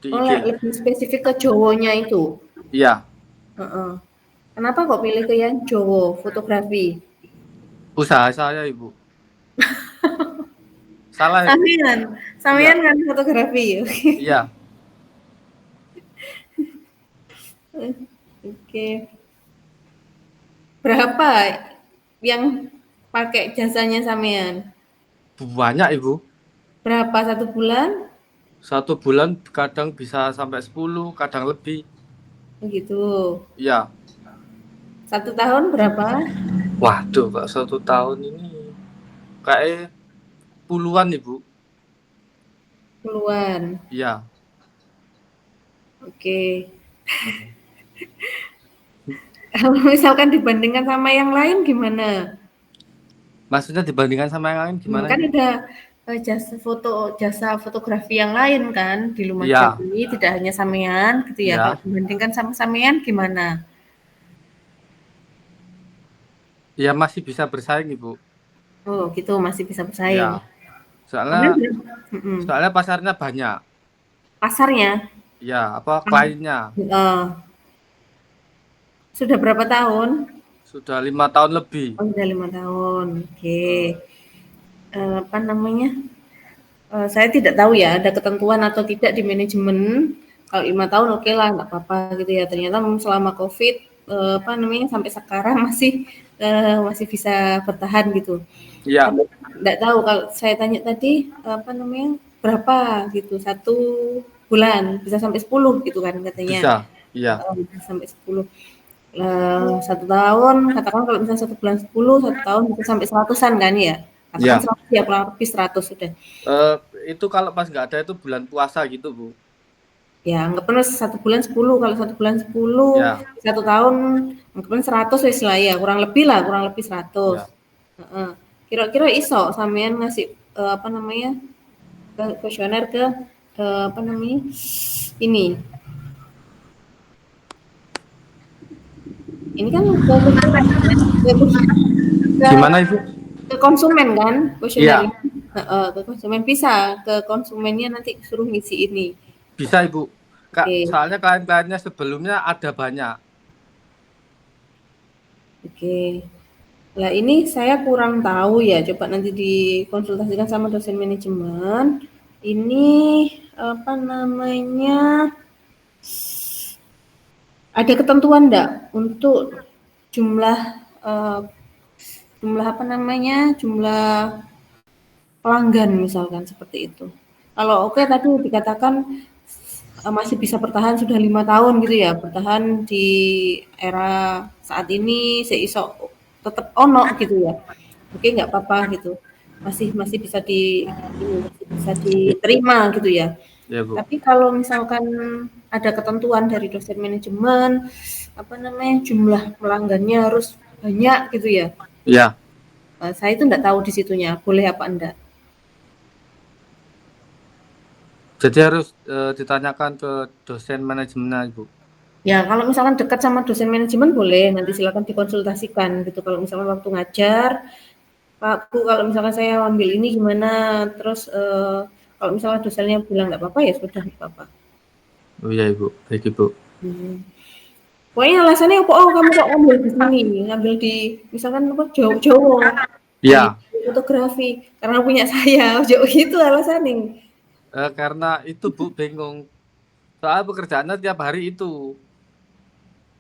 Di Oh, IG. lebih spesifik ke Jowonya itu? Iya. Kenapa kok pilih ke yang Jowo Fotografi? Usaha saya Ibu. Salah Ibu. Sampean kan fotografi. Iya. Oke. Berapa yang pakai jasanya sampean? Banyak Ibu. Berapa satu bulan? 1 bulan kadang bisa sampai 10, kadang lebih. Begitu. Iya. 1 tahun berapa? Waduh, Pak, 1 tahun ini kayak puluhan Ibu. Puluhan. Iya. Oke. Kalau misalkan dibandingkan sama yang lain gimana? Maksudnya dibandingkan sama yang lain gimana? Kan ada jasa fotografi yang lain kan di Lumajang ini, tidak hanya sampean gitu ya. Kalau dibandingkan sama sampean gimana? Ya masih bisa bersaing Ibu. Oh gitu, masih bisa bersaing. Ya. Soalnya pasarnya banyak. Pasarnya? Ya, kliennya. Sudah berapa tahun? Sudah 5 tahun lebih. Oh, sudah 5 tahun. Oke. Saya tidak tahu ya ada ketentuan atau tidak di manajemen. Kalau 5 tahun oke lah, nggak apa-apa gitu ya. Ternyata selama COVID sampai sekarang masih bisa bertahan gitu. Iya. Nggak tahu, kalau saya tanya tadi berapa gitu, 1 bulan bisa sampai 10 gitu kan katanya. Bisa, iya. Bisa sampai 10. 1 tahun, katakan kalau misalnya 1 bulan 10, 1 tahun bisa sampai 100-an kan ya? Katakan 100 ya, kurang lebih 100 sudah. Itu kalau pas nggak ada itu bulan puasa gitu Bu. Ya, anggapnya 1 bulan 10, kalau 1 bulan 10, 1 tahun, anggapnya 100 wis lah ya, kurang lebih 100. Kira-kira iso sampean ngasih kuesioner ke ini kan gimana Ibu? Ke konsumen kan kuesioner ini. Ke konsumen, bisa ke konsumennya nanti suruh ngisi ini. Bisa Ibu. Soalnya klien-kliennya sebelumnya ada banyak. Oke. Nah ini saya kurang tahu ya, coba nanti dikonsultasikan sama dosen manajemen. Ini apa namanya? Ada ketentuan enggak untuk jumlah jumlah apa namanya? Jumlah pelanggan misalkan seperti itu. Kalau oke tadi dikatakan masih bisa bertahan sudah 5 tahun gitu ya, bertahan di era saat ini seiso tetap ono gitu ya. Oke, nggak apa-apa gitu. Masih masih bisa masih bisa diterima gitu ya. Ya, Bu. Tapi kalau misalkan ada ketentuan dari dosen manajemen apa namanya jumlah pelanggannya harus banyak gitu ya. Ya, Saya itu enggak tahu di situnya boleh apa enggak. jadi harus ditanyakan ke dosen manajemennya, Ibu. Ya, kalau misalkan dekat sama dosen manajemen boleh, nanti silakan dikonsultasikan gitu. Kalau misalkan waktu ngajar, Pak, Bu, kalau misalkan saya ambil ini gimana? Terus kalau misalkan dosennya bilang nggak apa-apa ya sudah nggak apa-apa. Oh iya, Ibu. Baik, Ibu. Pokoknya alasannya apa? Oh, kamu kok ngambil di sini, ngambil di misalkan apa jauh-jauh Ya, fotografi karena punya saya, jauh gitu alasannya. karena itu Bu bingung. Soal pekerjaannya tiap hari itu.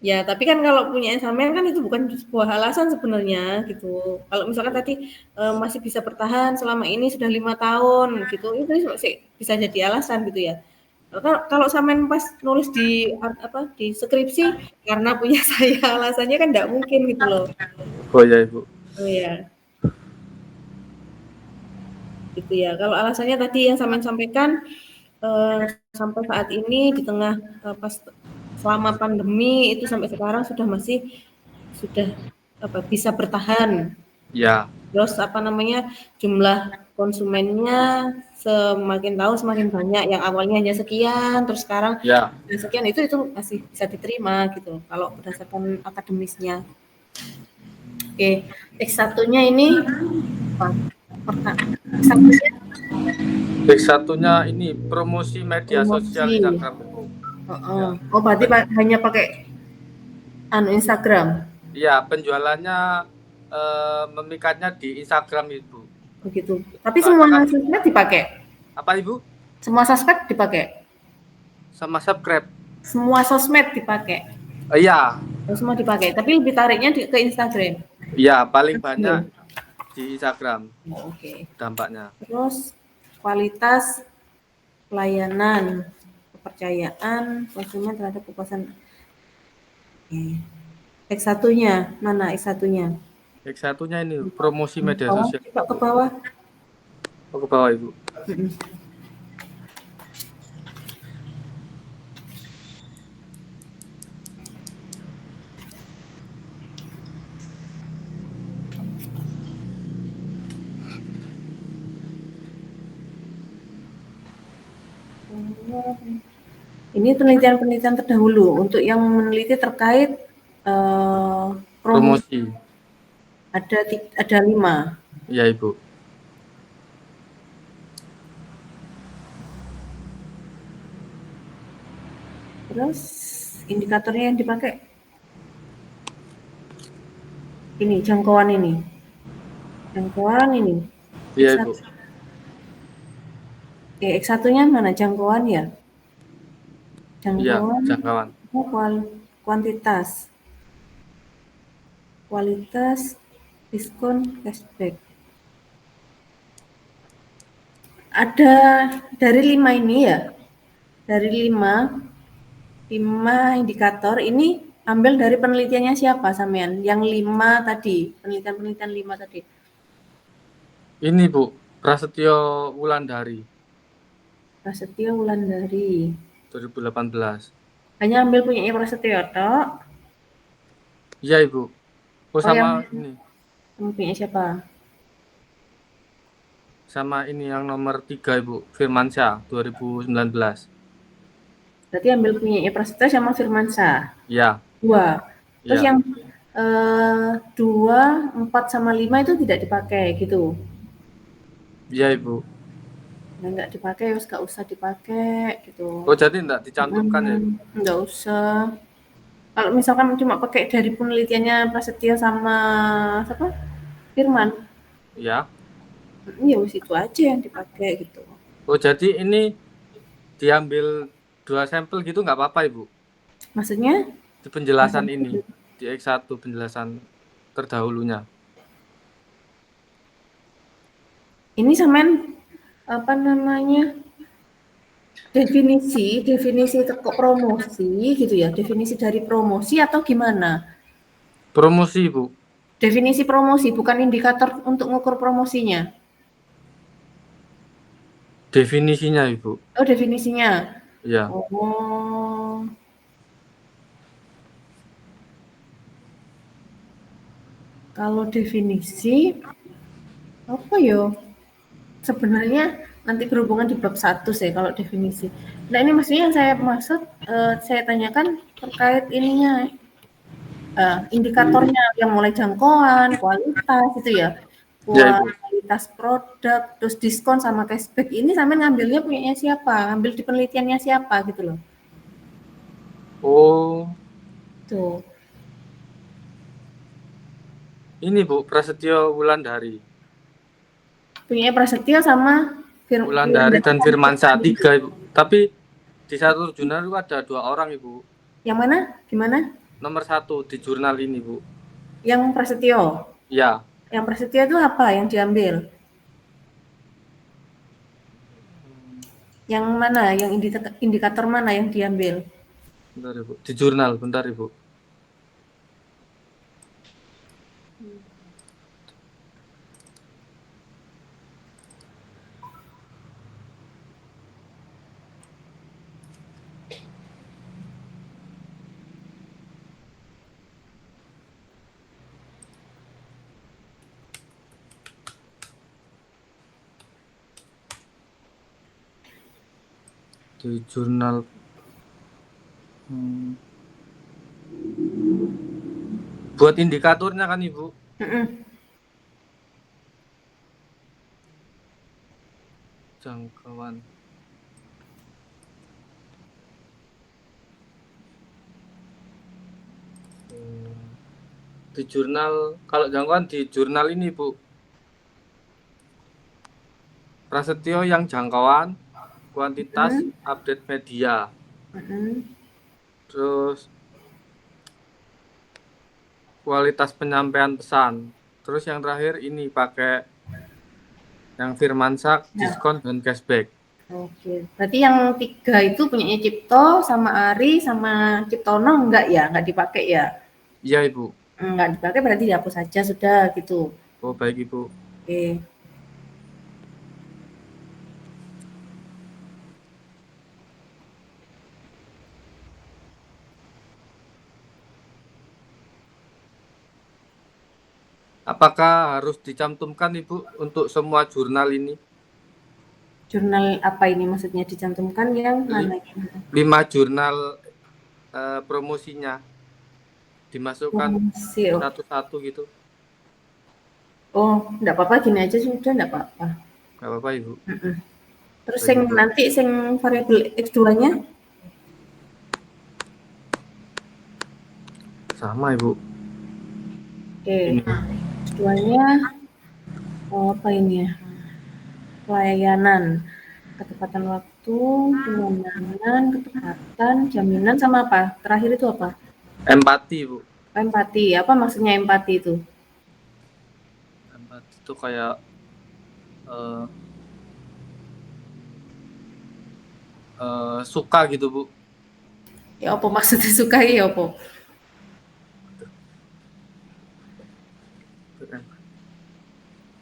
Ya, tapi kan kalau punya sampean kan itu bukan sebuah alasan sebenarnya gitu. Kalau misalkan tadi masih bisa bertahan selama ini sudah 5 tahun gitu, itu masih bisa jadi alasan gitu ya. Kalau sampean pas nulis di di skripsi karena punya saya alasannya kan enggak mungkin gitu loh. Oh iya, Ibu. Oh ya. Gitu ya. Kalau alasannya tadi yang sampean sampaikan sampai saat ini di tengah pas selama pandemi itu sampai sekarang sudah bisa bertahan. Ya. Terus apa namanya jumlah konsumennya semakin tahun semakin banyak. Yang awalnya hanya sekian, terus sekarang Ya. sekian itu masih bisa diterima gitu. Kalau berdasarkan akademisnya. Oke, X1-nya ini apa? X1-nya ini promosi media sosial Instagram. Oh, berarti hanya pakai Instagram. Iya, penjualannya memikatnya di Instagram, Ibu. Begitu. Tapi semua sosmed dipakai. Apa, Ibu? Semua sosmed dipakai. Sama subscribe. Semua sosmed dipakai. Iya. Semua dipakai, tapi lebih tariknya ke Instagram. Iya, paling banyak di Instagram. Oke. Dampaknya. Terus kualitas pelayanan, kepercayaan konsumen terhadap kepuasan. X1-nya mana X1-nya? X1-nya ini promosi media sosial. Coba ke bawah. Oh, ke bawah, Ibu. Ini penelitian-penelitian terdahulu untuk yang meneliti terkait promosi. Ada 5. Iya, Ibu. Terus indikatornya yang dipakai ini jangkauan ini. Iya, Ibu. Oke, X1-nya mana jangkauan ya? Iya, jangkauan. Kuantitas. Kualitas, diskon, cashback. Ada dari 5 ini ya. Dari 5 indikator ini ambil dari penelitiannya siapa sampean? Yang 5 tadi, penelitian 5 tadi. Ini, Bu, Prasetyo Wulandari. 2018. Hanya ambil punyanya Prasetyo toh? Iya, Ibu. Oh, sama ini. Punya siapa? Sama ini yang nomor 3, Ibu, Firmansyah 2019. Berarti ambil punyanya Prasetyo sama Firmansyah. Iya. 2. Terus ya. Yang 2, 4 sama 5 itu tidak dipakai gitu. Iya, Ibu. Enggak dipakai, nggak usah dipakai gitu. Oh, jadi enggak dicantumkan ya? Enggak usah. Kalau misalkan cuma pakai dari penelitiannya Prasetyo sama siapa? Firman. Iya. Ya wis itu aja yang dipakai gitu. Oh, jadi ini diambil 2 sampel gitu nggak apa-apa, Ibu? Maksudnya? Di penjelasan ini, di X1 penjelasan terdahulunya. Ini sampean apa namanya? Definisi promosi gitu ya. Definisi dari promosi atau gimana? Promosi, Bu. Definisi promosi bukan indikator untuk ngukur promosinya. Definisinya, Ibu. Oh, definisinya. Iya. Oh. Kalau definisi apa yo? Sebenarnya nanti berhubungan di bab 1 sih kalau definisi. Nah, ini maksudnya yang saya maksud saya tanyakan terkait ininya indikatornya yang mulai jangkauan, kualitas itu ya. Iya, Ibu. Kualitas produk, terus diskon sama cashback ini sampai ngambilnya punyanya siapa? Ngambil di penelitiannya siapa gitu loh. Oh, Tuh. ini Bu, Prasetyo Wulandari. Punyanya Prasetyo sama Wulandari dan Firmansyah 3, Ibu. Tapi di satu jurnal itu ada 2 orang, Ibu. Yang mana? Gimana? Nomor 1 di jurnal ini, Bu. Yang Prasetyo. Ya. Yang Prasetyo itu apa yang diambil? Yang mana? Yang indikator mana yang diambil? Bentar, Ibu. Di jurnal, bentar, Ibu. Di jurnal buat indikatornya kan, Ibu. Jangkauan. Di jurnal, kalau jangkauan di jurnal ini, Bu. Prasetyo yang jangkauan, kuantitas, update media. Terus kualitas penyampaian pesan. Terus yang terakhir ini pakai yang Firmansyah, diskon dan cashback. Oke, berarti yang 3 itu punyanya Cipto sama Ari sama Ciptono enggak ya? Enggak dipakai ya? Iya, Ibu. Enggak dipakai berarti dihapus saja sudah gitu. Oh, baik, Ibu. Oke. Apakah harus dicantumkan, Ibu, untuk semua jurnal ini? Jurnal apa ini maksudnya dicantumkan yang mana? 5 jurnal promosinya dimasukkan Promosi. satu-satu gitu. Oh, enggak apa-apa gini aja sudah enggak apa-apa. Nggak apa-apa, Ibu. Terus Baik, yang Ibu. nanti yang variabel X2-nya Sama, Ibu. oke. Ini. X2-nya apa ini ya? Pelayanan, ketepatan waktu, kenyamanan, ketepatan, jaminan sama apa? Terakhir itu apa? Empati, Bu. Empati. Apa maksudnya empati itu? Empati itu kayak suka gitu, Bu. Ya apa maksudnya sukai ya apa?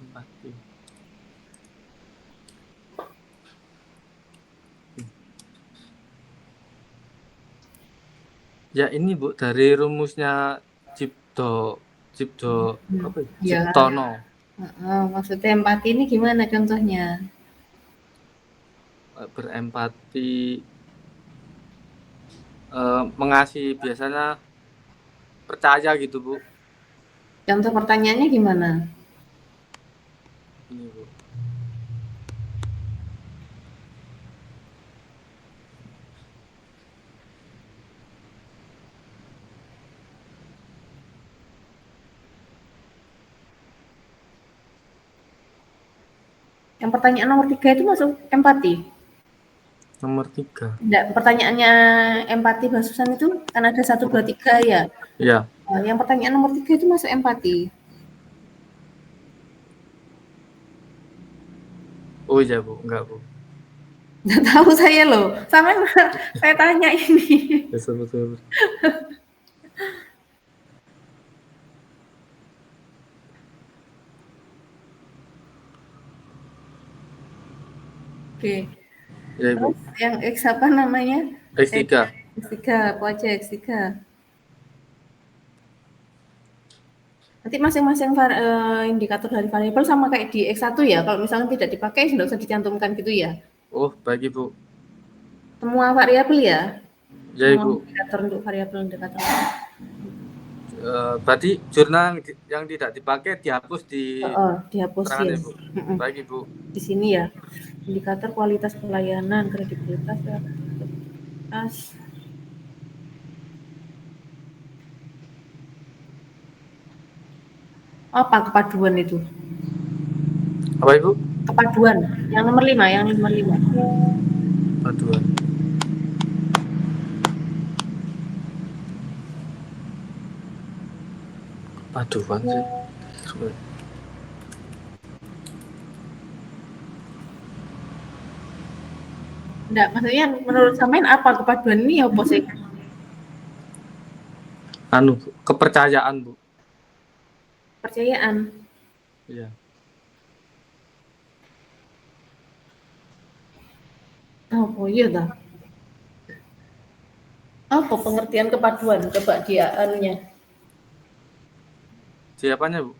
Empati. Ya ini, Bu, dari rumusnya Cipto apa ya? Ciptono. Maksudnya empati ini gimana contohnya? Berempati, mengasihi, biasanya percaya gitu, Bu. Contoh pertanyaannya gimana? Ini, Bu. Yang pertanyaan nomor 3 itu masuk empati. Nomor 3. Enggak, pertanyaannya empati barusan itu kan ada 1, 2, 3 ya. Iya. Yang pertanyaan nomor 3 itu masuk empati. Oh iya Bu, enggak Bu. Nggak tahu saya loh. Sampai saya tanya ini. Ya, betul. Oke. Ya Ibu. Terus yang X apa namanya? X3. X3, apa aja X3? Nanti masing-masing indikator dari variabel sama kayak di X1 ya. Kalau misalnya tidak dipakai, nggak usah dicantumkan gitu ya. Oh, baik Ibu. Semua variabel ya. Ya Semua Ibu. indikator untuk variabel-indikator. Berarti jurnal yang tidak dipakai dihapus di dihapus keterangan ya. Ibu. Baik Ibu. Di sini ya. Indikator kualitas pelayanan, kredibilitas, kreativitas. Apa kepaduan itu? Apa Ibu? Kepaduan. Yang nomor 5, yang nomor 5. Kepaduan. Kepaduan sih. Enggak, maksudnya menurut sampean apa kepaduan ini apa sih? Anu, Bu, kepercayaan, Bu. Kepercayaan. Iya. Oh iya dah. Apa pengertian kepaduan? Coba dia anunya. Siapanya, Bu?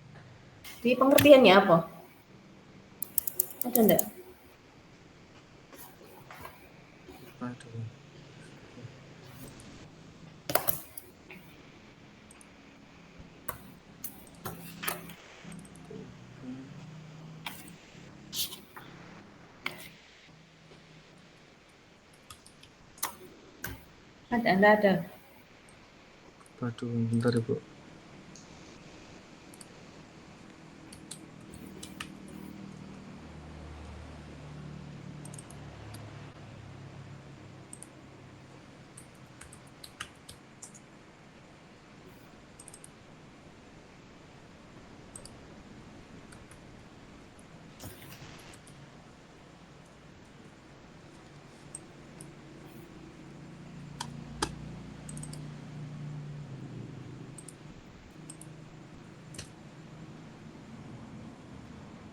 Di pengertiannya apa? Ada enggak? Aduh. Ada. Aduh, bentar Ibu.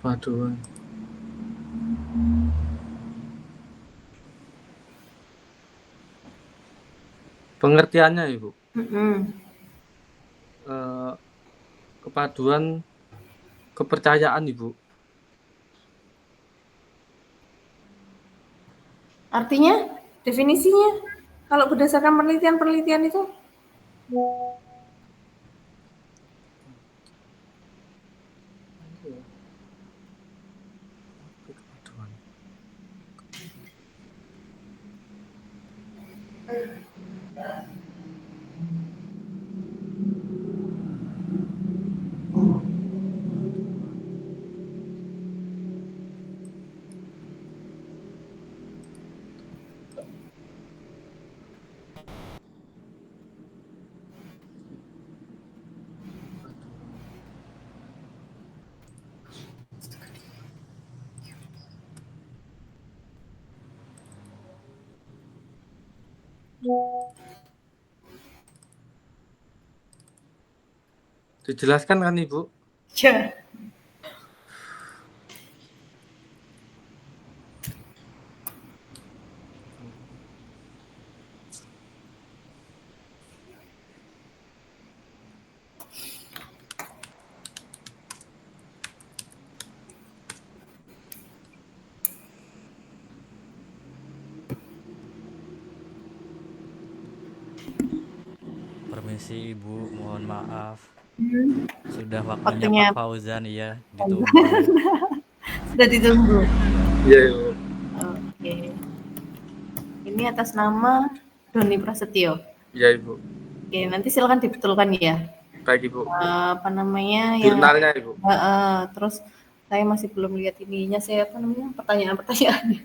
Kepaduan. Pengertiannya, Ibu. Kepaduan kepercayaan, Ibu. Artinya, definisinya, kalau berdasarkan penelitian itu, Kepaduan. Dijelaskan kan, Ibu? ya. Permisi Ibu, mohon maaf. Hmm. Sudah Waktunya waktunya Pak Fauzan, iya, ditunggu. sudah ditunggu. Iya, Ibu. Oke. Ini atas nama Doni Prasetyo. Iya, Ibu. Oke, nanti silakan dibetulkan ya. Baik, Ibu. Apa namanya? Jurnalnya, Ibu. Terus Saya masih belum lihat ininya, saya apa namanya, pertanyaan-pertanyaannya.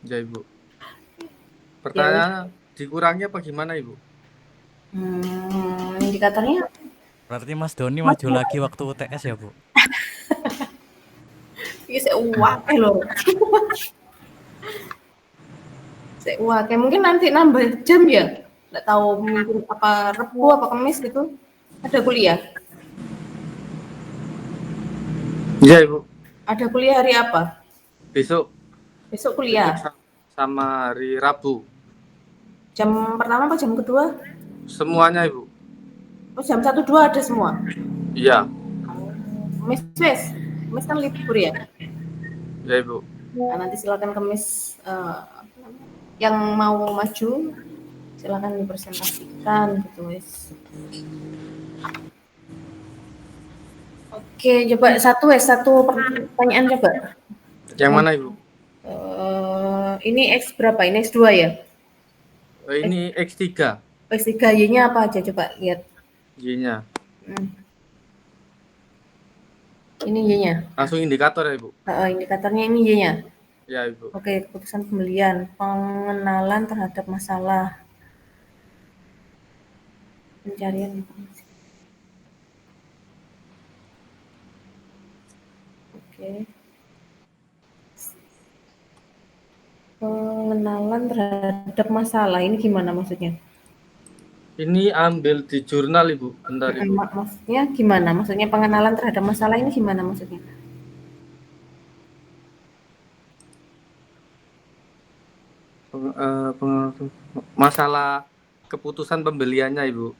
Ya Ibu. Pertanyaan dikurangnya apa gimana Ibu? Indikatornya Berarti Mas Doni maju lagi waktu UTS ya, Bu? iki sik akeh lho. Sik akeh, mungkin nanti nambah jam ya. Nggak tahu minggu apa Rebo apa Kamis gitu. Ada kuliah. Iya Ibu. Ada kuliah hari apa? Besok Kuliah. sama hari Rabu. Jam pertama apa jam kedua? Semuanya Ibu. Oh, jam 1 2 ada semua. Iya. Kamis kan libur ya. Ya Ibu. Nah, nanti silakan Kamis yang mau maju silakan dipresentasikan gitu wes. Oke, coba satu pertanyaan coba. Yang mana Ibu? Ini X berapa? Ini X2 ya? Ini X3. X3 Y-nya apa aja coba lihat. Y-nya. Ini Y-nya. Langsung indikator ya Ibu? Indikatornya ini Y-nya. Ya Ibu. Oke, keputusan pembelian, pengenalan terhadap masalah, pencarian informasi. Oke. Pengenalan terhadap masalah, ini gimana maksudnya? Ini ambil di jurnal Ibu, bentar Ibu. Maksudnya gimana? Maksudnya pengenalan terhadap masalah ini gimana maksudnya? Masalah keputusan pembeliannya Ibu.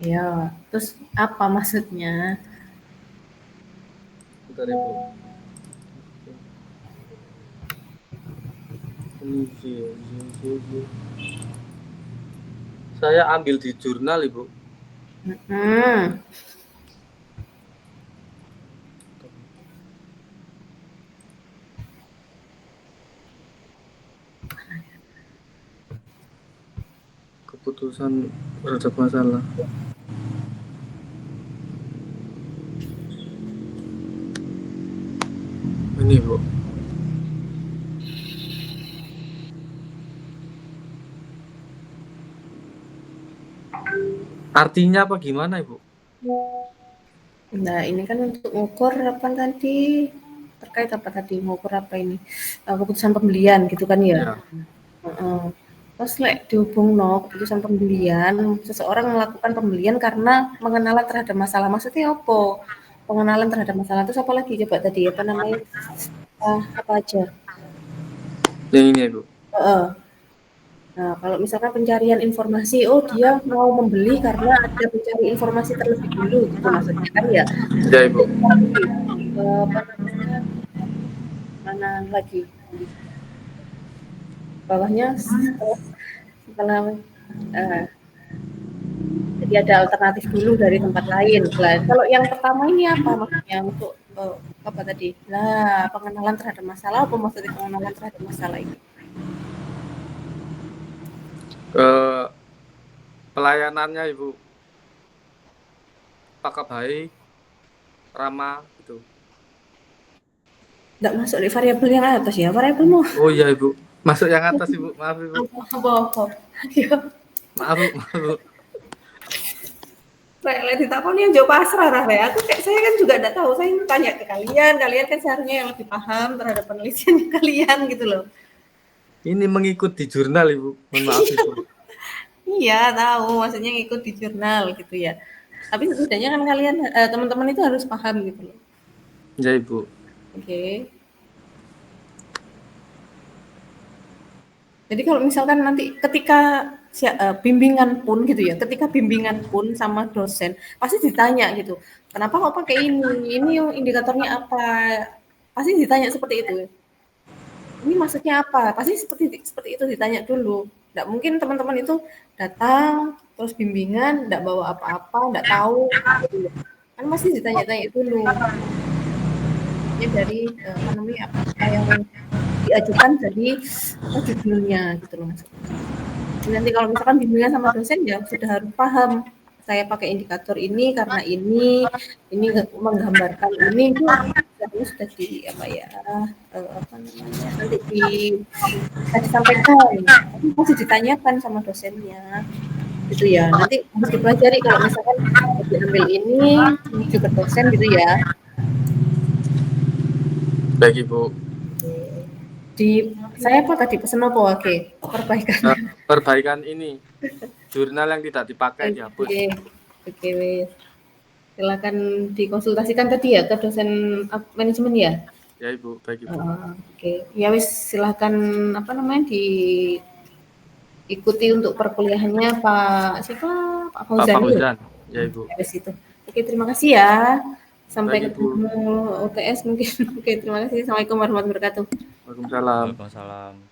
Ya, terus apa maksudnya? Bentar Ibu. Saya ambil di jurnal Ibu. Keputusan terhadap masalah. Ini Bu. Artinya apa gimana Ibu? Nah, ini kan untuk mengukur apa tadi? Terkait apa tadi? Mengukur apa ini? Keputusan pembelian gitu kan ya? Terus dihubung keputusan pembelian, seseorang melakukan pembelian karena mengenalan terhadap masalah. Maksudnya apa? Pengenalan terhadap masalah itu apa lagi coba tadi? Apa namanya? Apa aja? Yang ini Ibu. Nah, kalau misalkan pencarian informasi, dia mau membeli karena ada pencari informasi terlebih dulu, gitu maksudnya kan ya? Ya Ibu. Apa namanya? Mana lagi? Bawahnya setelah jadi ada alternatif dulu dari tempat lain. Nah, kalau yang pertama ini apa maksudnya untuk apa tadi? Nah, pengenalan terhadap masalah, apa maksudnya pengenalan terhadap masalah ini? Pelayanannya Ibu, apakah baik, ramah gitu. Nggak masuk di variabel yang atas ya, variabelmu. Oh iya Ibu, masuk yang atas Ibu, maaf Ibu. Maaf Bu. Lek ditakoni yang jawab pasrah aku saya kan juga enggak tahu, saya tanya ke kalian kan seharusnya yang lebih paham terhadap penelitian kalian gitu loh. Ini mengikut di jurnal Ibu, mohon maaf Ibu. Iya tahu, maksudnya ngikut di jurnal gitu ya. Tapi setidaknya kan kalian teman-teman itu harus paham gitu loh. Ya Ibu. Oke. Jadi kalau misalkan nanti ketika bimbingan pun gitu ya, ketika bimbingan pun sama dosen pasti ditanya gitu, kenapa kok pakai ini indikatornya apa, pasti ditanya seperti itu. Ini maksudnya apa, pasti seperti itu ditanya dulu. Nggak mungkin teman-teman itu datang terus bimbingan nggak bawa apa-apa, nggak tahu gitu. Kan pasti ditanya-tanya dulu ya dari apa namanya apa yang diajukan jadi judulnya gitu loh. Nanti kalau misalkan bimbingan sama dosen ya sudah harus paham, saya pakai indikator ini karena ini menggambarkan ini itu itu sudah di apa ya apa namanya nanti bisa disampaikan, tapi masih ditanyakan sama dosennya gitu ya. Nanti harus dipelajari kalau misalkan diambil ini menuju ke dosen gitu ya. Baik Ibu. Di saya apa tadi pesan apa oke perbaikan. Perbaikan ini jurnal yang tidak dipakai dihapus. Oke, wes. Silakan dikonsultasikan tadi ya ke dosen manajemen ya. Ya Ibu, baik Ibu. Oke, ya wis silakan apa namanya diikuti untuk perkuliahannya Pak siapa Pak Pak Fauzan. Fauzan, ya Ibu. Wis itu. Oke, terima kasih ya. Sampai Baik, Ibu. ketemu UTS mungkin. Oke, terima kasih. Assalamualaikum warahmatullahi wabarakatuh. Waalaikumsalam. Waalaikumsalam.